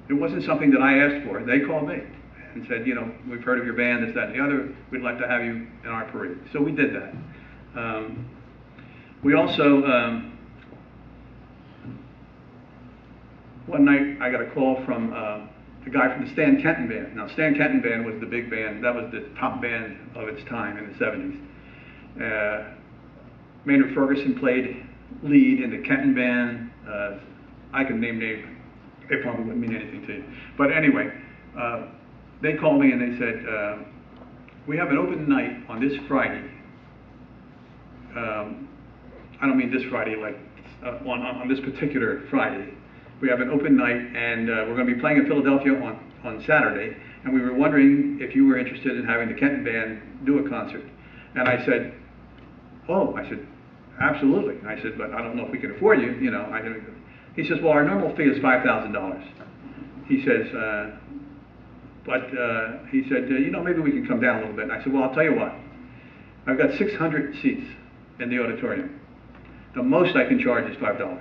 It wasn't something that I asked for. They called me and said, you know, we've heard of your band, this, that, and the other. We'd like to have you in our parade. So we did that. We also, one night I got a call from the guy from the Stan Kenton Band. Now, Stan Kenton Band was the big band. That was the top band of its time in the 70s. Maynard Ferguson played lead in the Kenton Band. I can name names. It probably wouldn't mean anything to you. But anyway, they called me and they said, we have an open night on this Friday. I don't mean this Friday, like on this particular Friday. We have an open night, and we're going to be playing in Philadelphia on Saturday, and we were wondering if you were interested in having the Kenton Band do a concert. And I said, oh, I said, absolutely. I said, but I don't know if we can afford you, you know. He says, well, our normal fee is $5,000. He says, he said, you know, maybe we can come down a little bit. And I said, well, I'll tell you what. I've got 600 seats in the auditorium. The most I can charge is $5.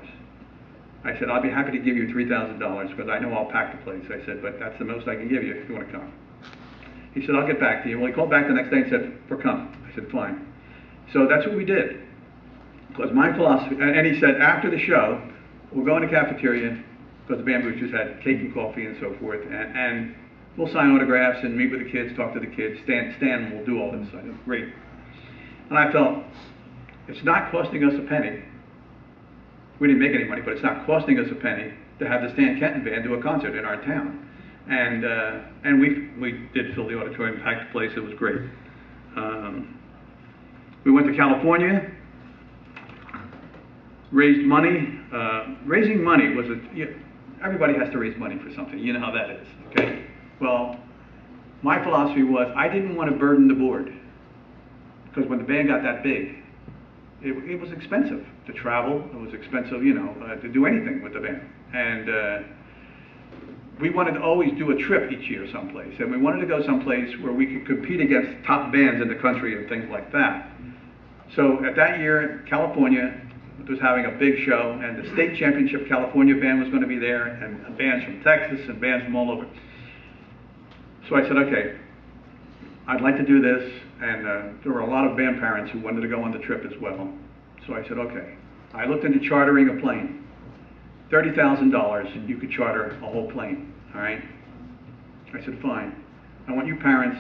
I said, I'll be happy to give you $3,000 because I know I'll pack the place. I said, but that's the most I can give you if you want to come. He said, I'll get back to you. Well, he called back the next day and said, we're coming. I said, fine. So that's what we did. Because my philosophy, and he said, after the show, we'll go in the cafeteria, because the band boosters had cake and coffee and so forth, and we'll sign autographs and meet with the kids, talk to the kids. Stan will do all this. I said, great. And I felt, it's not costing us a penny. We didn't make any money, but it's not costing us a penny to have the Stan Kenton Band do a concert in our town. And we did fill the auditorium, packed the place. It was great. We went to California, raised money. Raising money was everybody has to raise money for something. You know how that is, okay? Well, my philosophy was I didn't want to burden the board, because when the band got that big, it was expensive to travel. It was expensive, you know, to do anything with the band. And we wanted to always do a trip each year someplace. And we wanted to go someplace where we could compete against top bands in the country and things like that. So at that year, California was having a big show, and the state championship California band was going to be there, and bands from Texas and bands from all over. So I said, okay, I'd like to do this, And there were a lot of band parents who wanted to go on the trip as well. So I said, okay. I looked into chartering a plane. $30,000 and you could charter a whole plane, all right? I said, fine. I want you parents,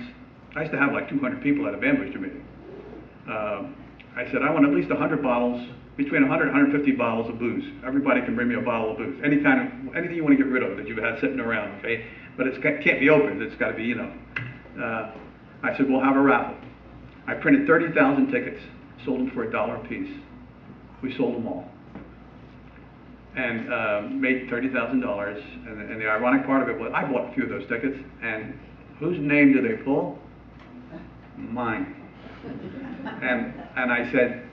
I used to have like 200 people at a band booster meeting. I said, I want at least 100 bottles, between 100 and 150 bottles of booze. Everybody can bring me a bottle of booze. Anything you want to get rid of that you've had sitting around, okay? But it can't be opened, it's got to be, I said, we'll have a raffle. I printed 30,000 tickets, sold them for $1 a piece. We sold them all. And made $30,000. And the ironic part of it was I bought a few of those tickets, and whose name do they pull? Mine. And I said,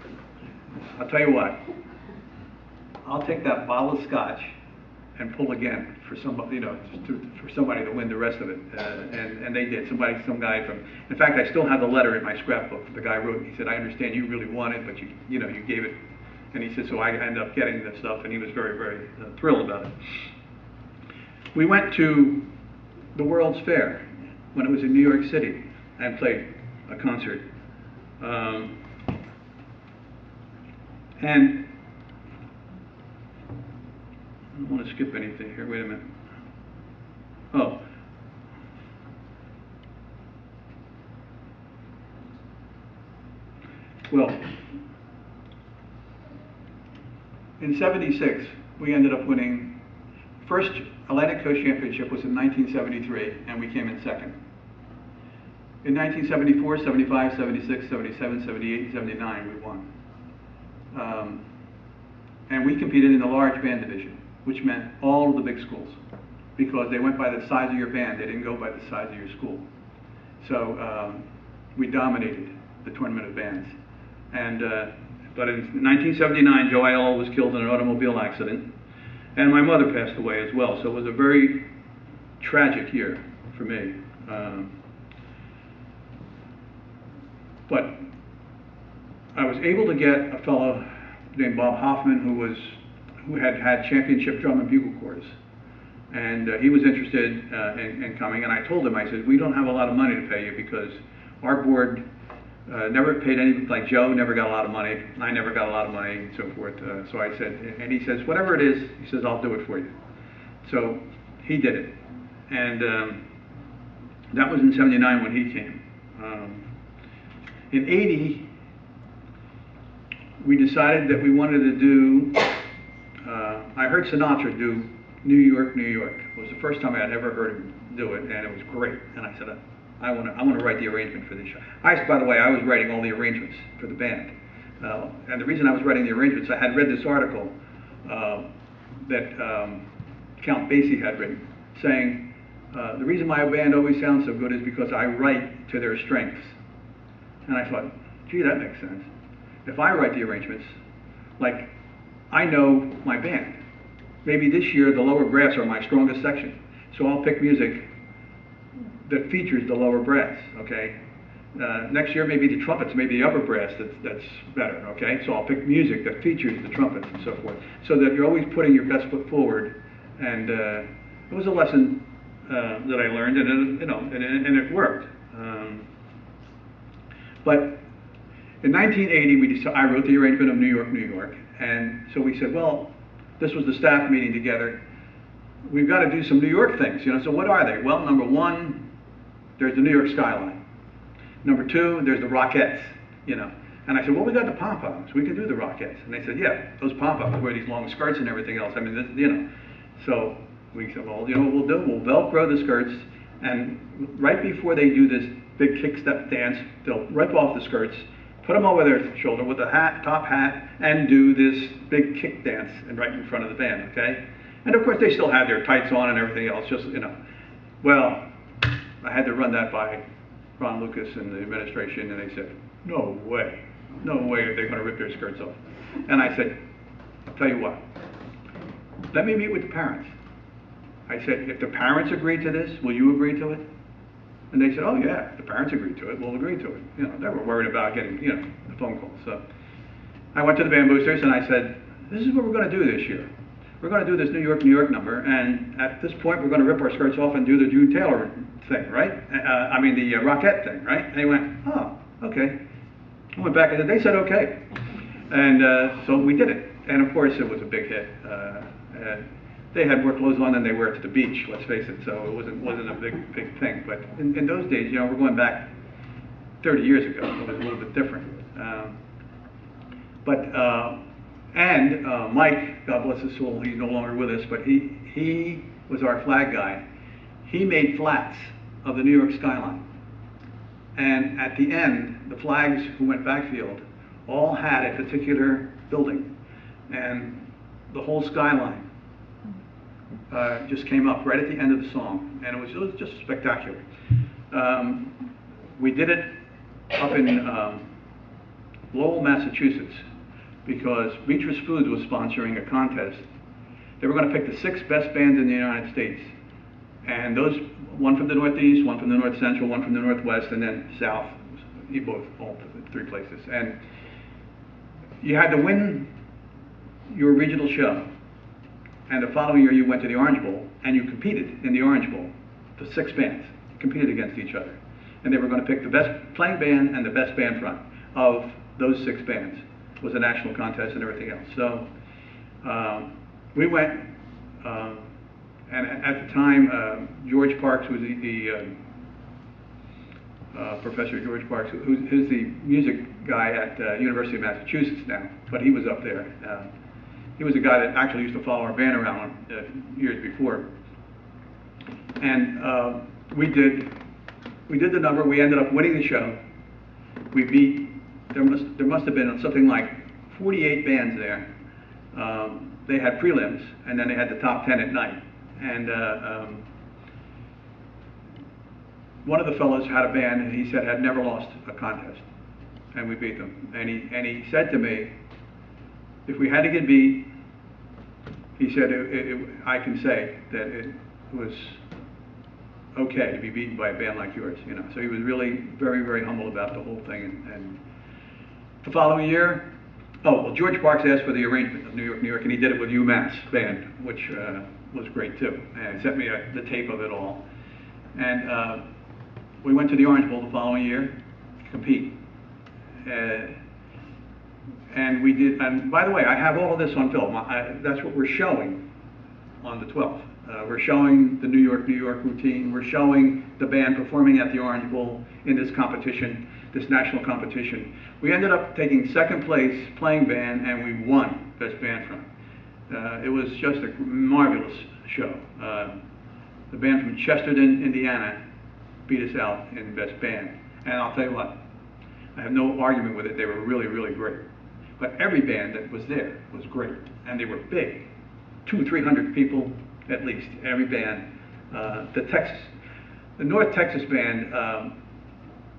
I'll tell you what, I'll take that bottle of scotch and pull again for somebody, for somebody to win the rest of it. And they did. Some guy from, in fact, I still have the letter in my scrapbook. The guy wrote, he said, I understand you really want it, but you gave it. And he said, so I ended up getting the stuff, and he was very, very thrilled about it. We went to the World's Fair when it was in New York City and played a concert. And I don't want to skip anything here. Wait a minute. Oh. Well, in '76, we ended up winning. First Atlantic Coast Championship was in 1973, and we came in second. In 1974, 75, 76, 77, 78, 79, we won. And we competed in the large band division, which meant all of the big schools, because they went by the size of your band, they didn't go by the size of your school. So we dominated the tournament of bands. And but in 1979, Joe Aiello was killed in an automobile accident, and my mother passed away as well. So it was a very tragic year for me. But I was able to get a fellow named Bob Hoffman who had championship drum and bugle corps, and he was interested in coming. And I told him, I said, we don't have a lot of money to pay you because our board never paid any, like Joe never got a lot of money, I never got a lot of money, and so forth. So I said, and he says, whatever it is, he says, I'll do it for you. So he did it, and that was in '79 when he came. In '80, we decided that we wanted to do, I heard Sinatra do New York, New York. It was the first time I had ever heard him do it, and it was great. And I said, I want to write the arrangement for this show. By the way, I was writing all the arrangements for the band. And the reason I was writing the arrangements, I had read this article that Count Basie had written, saying, the reason my band always sounds so good is because I write to their strengths. And I thought, gee, that makes sense. If I write the arrangements, like, I know my band. Maybe this year the lower brass are my strongest section, so I'll pick music that features the lower brass, okay? Next year maybe the trumpets, maybe the upper brass that's better, okay? So I'll pick music that features the trumpets and so forth, so that you're always putting your best foot forward. And it was a lesson that I learned, and it worked. But in 1980, I wrote the arrangement of New York, New York, and so we said, well, this was the staff meeting together. We've got to do some New York things, So what are they? Well, number one, there's the New York skyline. Number two, there's the Rockettes, And I said, well, we got the pom-poms. We can do the Rockettes. And they said, yeah, those pom-poms wear these long skirts and everything else. I mean, So we said, well, what we'll do? We'll Velcro the skirts, and right before they do this big kick-step dance, they'll rip off the skirts, put them over their shoulder with a top hat, and do this big kick dance and right in front of the band, okay? And of course, they still had their tights on and everything else, just, Well, I had to run that by Ron Lucas and the administration, and they said, no way are they going to rip their skirts off. And I said, I'll tell you what, let me meet with the parents. I said, if the parents agree to this, will you agree to it? And they said, oh yeah, if the parents agreed to it, we'll agree to it. They were worried about getting, the phone call. So I went to the band boosters and I said, this is what we're going to do this year. We're going to do this New York, New York number, and at this point we're going to rip our skirts off and do the June Taylor thing, right? The Rockette thing, right? And they went, oh, okay. I went back and they said okay. And so we did it. And of course it was a big hit. They had more clothes on than they wear to the beach, let's face it, so it wasn't a big thing. But in those days, you know, we're going back 30 years ago, so it was a little bit different. Mike, God bless his soul, he's no longer with us, but he was our flag guy. He made flats of the New York skyline. And at the end, the flags who went backfield all had a particular building. And the whole skyline just came up right at the end of the song. And it was just spectacular. We did it up in Lowell, Massachusetts, because Beatrice Foods was sponsoring a contest. They were going to pick the 6 best bands in the United States. And those, one from the Northeast, one from the North Central, one from the Northwest, and then South, all 3 places. And you had to win your regional show. And the following year you went to the Orange Bowl, and you competed in the Orange Bowl. The 6 bands competed against each other. And they were going to pick the best playing band and the best band front of those 6 bands. It was a national contest and everything else. So we went, and at the time, George Parks was Professor George Parks, who's the music guy at University of Massachusetts now, but he was up there. He was a guy that actually used to follow our band around years before. And we did the number. We ended up winning the show. We beat, there must have been something like 48 bands there. They had prelims, and then they had the top 10 at night. And one of the fellows had a band, and he said had never lost a contest, and we beat them. And he said to me, if we had to get beat, he said, I can say that it was okay to be beaten by a band like yours, you know. So he was really very, very humble about the whole thing. And the following year, George Parks asked for the arrangement of New York, New York, and he did it with UMass band, which was great too. And he sent me the tape of it all. And we went to the Orange Bowl the following year to compete. And we did, and by the way, I have all of this on film. That's what we're showing on the 12th. We're showing the New York, New York routine. We're showing the band performing at the Orange Bowl in this competition, this national competition. We ended up taking 2nd place playing band, and we won Best Band Front. It was just a marvelous show. The band from Chesterton, Indiana, beat us out in Best Band. And I'll tell you what, I have no argument with it. They were really, really great. But every band that was there was great, and they were big, 200-300 people at least. Every band, the North Texas band.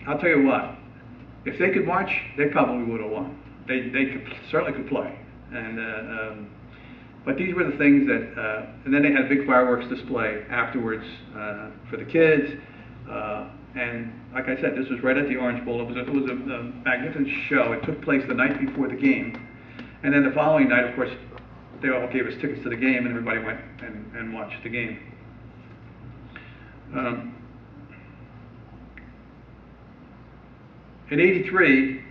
I'll tell you what, if they could march, they probably would have won. They certainly could play, and but these were the things that. And then they had a big fireworks display afterwards for the kids. And like I said, this was right at the Orange Bowl. It was a magnificent show. It took place the night before the game. And then the following night, of course, they all gave us tickets to the game, and everybody went and watched the game. In '83,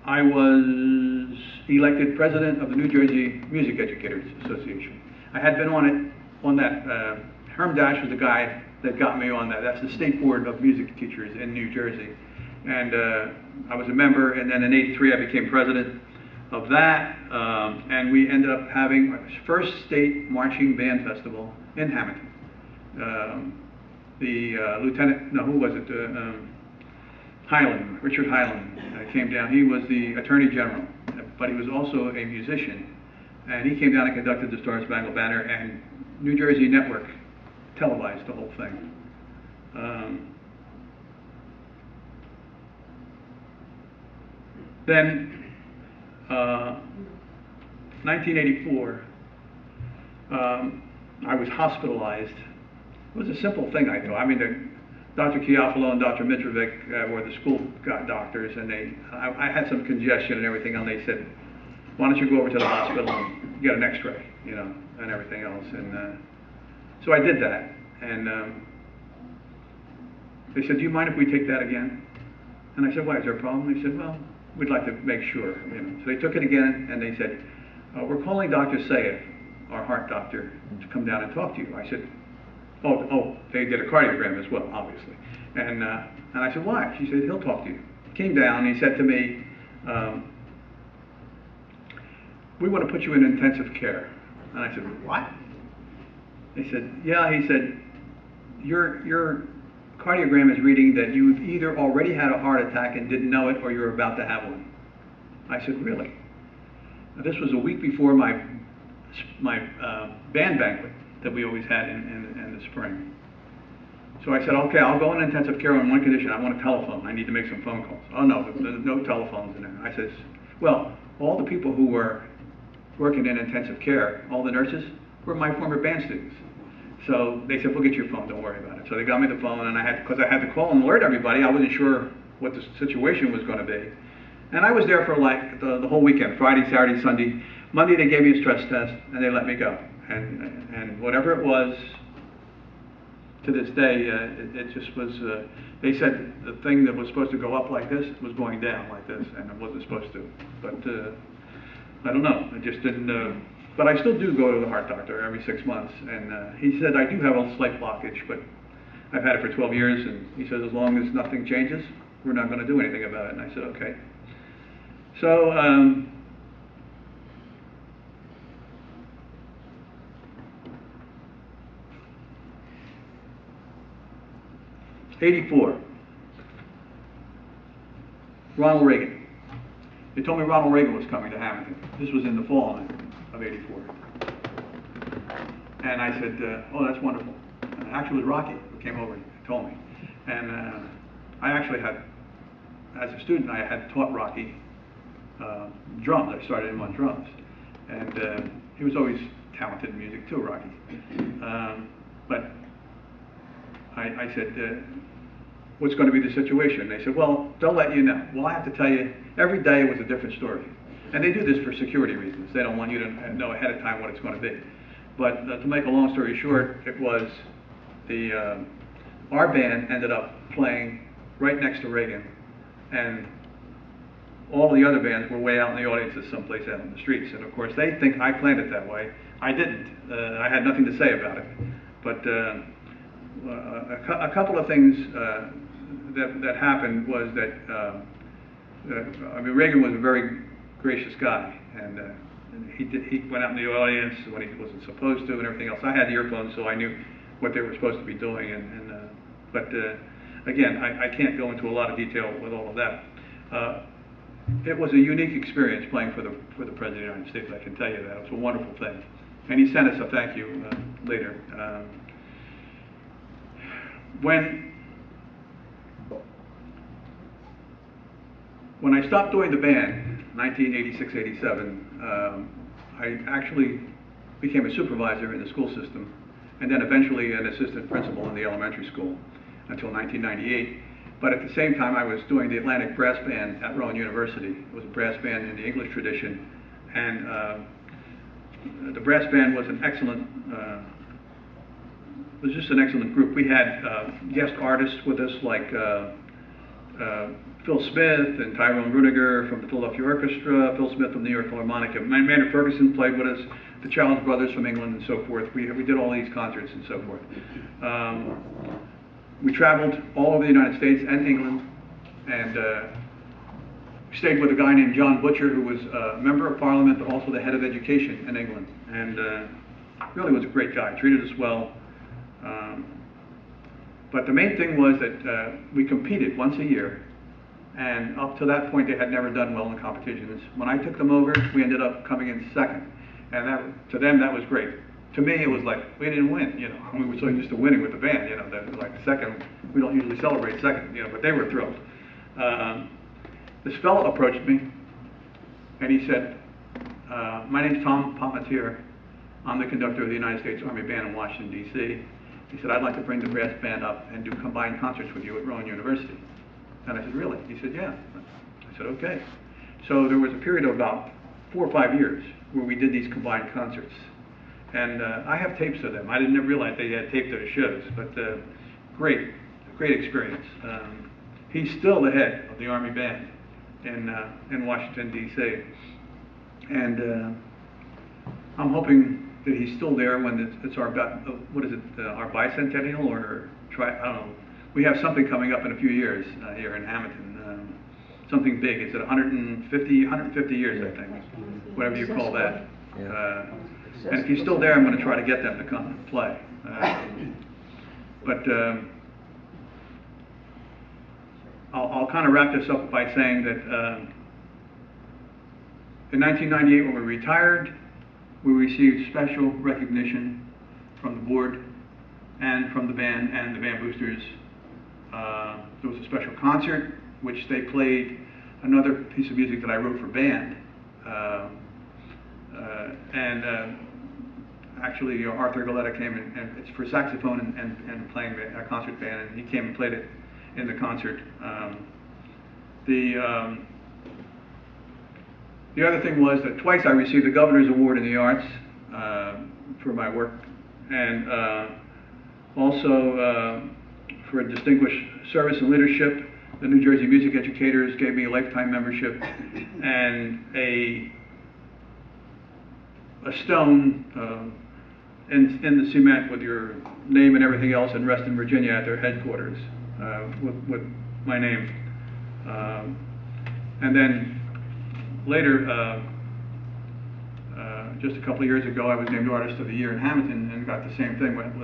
I was elected president of the New Jersey Music Educators Association. I had been on that. Herm Dash was the guy that got me on that. That's the State Board of Music Teachers in New Jersey. And I was a member, and then in '83 I became president of that. And we ended up having our first state marching band festival in Hammonton. Richard Highland came down. He was the Attorney General, but he was also a musician. And he came down and conducted the Star Spangled Banner, and New Jersey Network televised the whole thing. Then, 1984, I was hospitalized. It was a simple thing, I thought. I mean, Dr. Chiafalo and Dr. Mitrovic were the school doctors, and I had some congestion and everything, and they said, why don't you go over to the hospital and get an x-ray, you know, and everything else. And so I did that, and They said, do you mind if we take that again? And I said, why, is there a problem? They said, well, we'd like to make sure. So they took it again, and they said, we're calling Dr. Sayed, our heart doctor, to come down and talk to you. I said, oh, they did a cardiogram as well, obviously. And I said, why? She said, he'll talk to you. He came down, and he said to me, we want to put you in intensive care. And I said, what? He said, yeah, he said, your cardiogram is reading that you've either already had a heart attack and didn't know it, or you're about to have one. I said, really? Now, this was a week before my band banquet that we always had in the spring. So I said, okay, I'll go in intensive care on one condition. I want a telephone. I need to make some phone calls. Oh, no, there's no telephones in there. I said, well, all the people who were working in intensive care, all the nurses, were my former band students. So they said, we'll get your phone, don't worry about it. So they got me the phone, and because I had to call and alert everybody, I wasn't sure what the situation was going to be. And I was there for like the whole weekend, Friday, Saturday, Sunday. Monday they gave me a stress test, and they let me go. And whatever it was, to this day, it just was, they said the thing that was supposed to go up like this was going down like this, and it wasn't supposed to. But I don't know, it just didn't, but I still do go to the heart doctor every 6 months, and he said I do have a slight blockage, but I've had it for 12 years, and he says as long as nothing changes, we're not going to do anything about it. And I said, okay. So, 84, Ronald Reagan. They told me Ronald Reagan was coming to Hammonton. This was in the fall of 84. And I said, oh, that's wonderful. And actually, it was Rocky who came over and told me. And I actually had, as a student, I had taught Rocky drums. I started him on drums. And he was always talented in music too, Rocky. But I said, what's going to be the situation? They said, well, they'll let you know. Well, I have to tell you, every day was a different story. And they do this for security reasons. They don't want you to know ahead of time what it's going to be. But to make a long story short, it was our band ended up playing right next to Reagan, and all the other bands were way out in the audiences someplace out in the streets. And of course, they think I planned it that way. I didn't. I had nothing to say about it. But a couple of things that happened was that I mean, Reagan was a very gracious guy, and he went out in the audience when he wasn't supposed to and everything else. I had the earphones, so I knew what they were supposed to be doing. But again, I can't go into a lot of detail with all of that. It was a unique experience playing for the President of the United States. I can tell you that. It was a wonderful thing. And he sent us a thank you later. When I stopped doing the band, 1986-87, I actually became a supervisor in the school system, and then eventually an assistant principal in the elementary school until 1998. But at the same time, I was doing the Atlantic Brass Band at Rowan University. It was a brass band in the English tradition, and the brass band was an excellent, was just an excellent group. We had guest artists with us like Phil Smith and Tyrone Runiger from the Philadelphia Orchestra, Phil Smith from the New York Philharmonic. Maynard Ferguson played with us, the Challenge Brothers from England, and so forth. We did all these concerts and so forth. We traveled all over the United States and England, and we stayed with a guy named John Butcher, who was a member of Parliament, but also the head of education in England, and really was a great guy, treated us well. But the main thing was that we competed once a year, and up to that point they had never done well in competitions. When I took them over, we ended up coming in second, and to them that was great. To me, it was like, we didn't win, you know. We were so used to winning with the band, you know, that was like second, we don't usually celebrate second, you know, but they were thrilled. This fellow approached me, and he said, my name's Tom Pomatier. I'm the conductor of the United States Army Band in Washington, D.C. He said, I'd like to bring the brass band up and do combined concerts with you at Rowan University. And I said, really? He said, yeah. I said, okay. So there was a period of about 4 or 5 years where we did these combined concerts. And I have tapes of them. I didn't realize they had taped those shows, but great great experience. He's still the head of the Army Band in Washington, D.C. And I'm hoping that he's still there when it's our, what is it, our bicentennial, or I don't know. We have something coming up in a few years here in Hammonton. Something big. It's at 150 years, I think, whatever you call that. And if he's still there, I'm going to try to get them to come and play. But I'll kind of wrap this up by saying that in 1998, when we retired, we received special recognition from the board and from the band and the band boosters. There was a special concert, which they played another piece of music that I wrote for band. Actually, Arthur Galetta came and it's for saxophone and playing a concert band, and he came and played it in the concert. The other thing was that twice I received the Governor's Award in the Arts for my work, and also for a distinguished service and leadership. The New Jersey Music Educators gave me a lifetime membership and a stone in the cement with your name and everything else in Reston, Virginia at their headquarters with my name. And then later, just a couple of years ago, I was named Artist of the Year in Hammonton and got the same thing with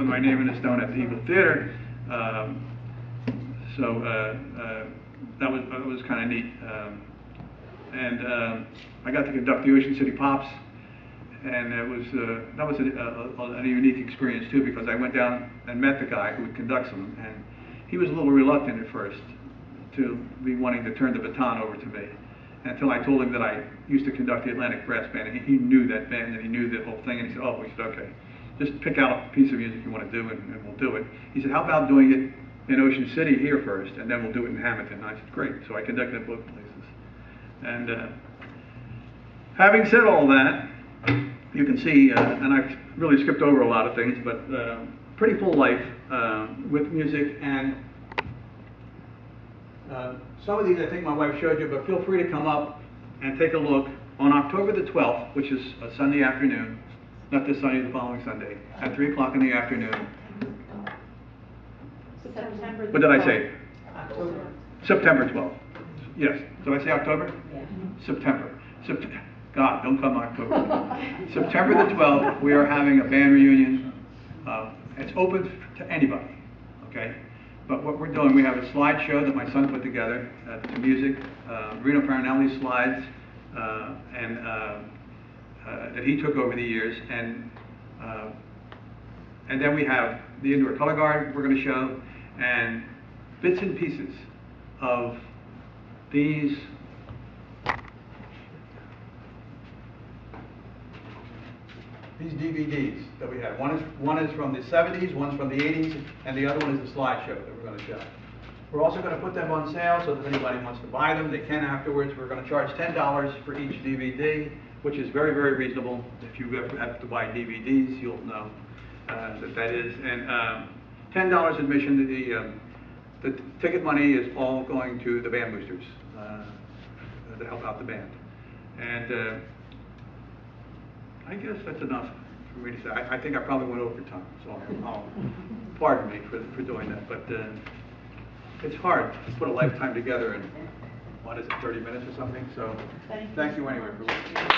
my name and a stone at the Eagle Theater. So that was kind of neat. And I got to conduct the Ocean City Pops, and that was a unique experience too, because I went down and met the guy who conducts them, and he was a little reluctant at first to be wanting to turn the baton over to me, until I told him that I used to conduct the Atlantic Brass Band, and he knew that band, and he knew the whole thing, and he said, oh, we said, okay, just pick out a piece of music you want to do, and we'll do it. He said, how about doing it in Ocean City here first, and then we'll do it in Hammonton? And I said, great. So I conducted it both places. And having said all that, you can see, and I've really skipped over a lot of things, but pretty full life with music. And some of these I think my wife showed you, but feel free to come up and take a look on October the 12th, which is a Sunday afternoon, not this Sunday, the following Sunday, at 3 o'clock in the afternoon. September. What did I say? October. September 12th. Yes. Did I say October? Yeah. September. God, don't come October. September the 12th, we are having a band reunion. It's open to anybody, okay? But what we're doing, we have a slideshow that my son put together to music, Reno Farinelli's slides, and that he took over the years, and then we have the indoor color guard we're going to show, and bits and pieces of these DVDs that we have. One is from the 70s, one's from the 80s, and the other one is the slideshow that we're going to show. We're also going to put them on sale, so that if anybody wants to buy them, they can afterwards. We're going to charge $10 for each DVD, which is very, very reasonable. If you ever have to buy DVDs, you'll know that is. And $10 admission. The ticket money is all going to the band boosters to help out the band. And I guess that's enough for me to say. I think I probably went over time, so pardon me for doing that. But it's hard to put a lifetime together in, what is it, 30 minutes or something? So thank you anyway for listening.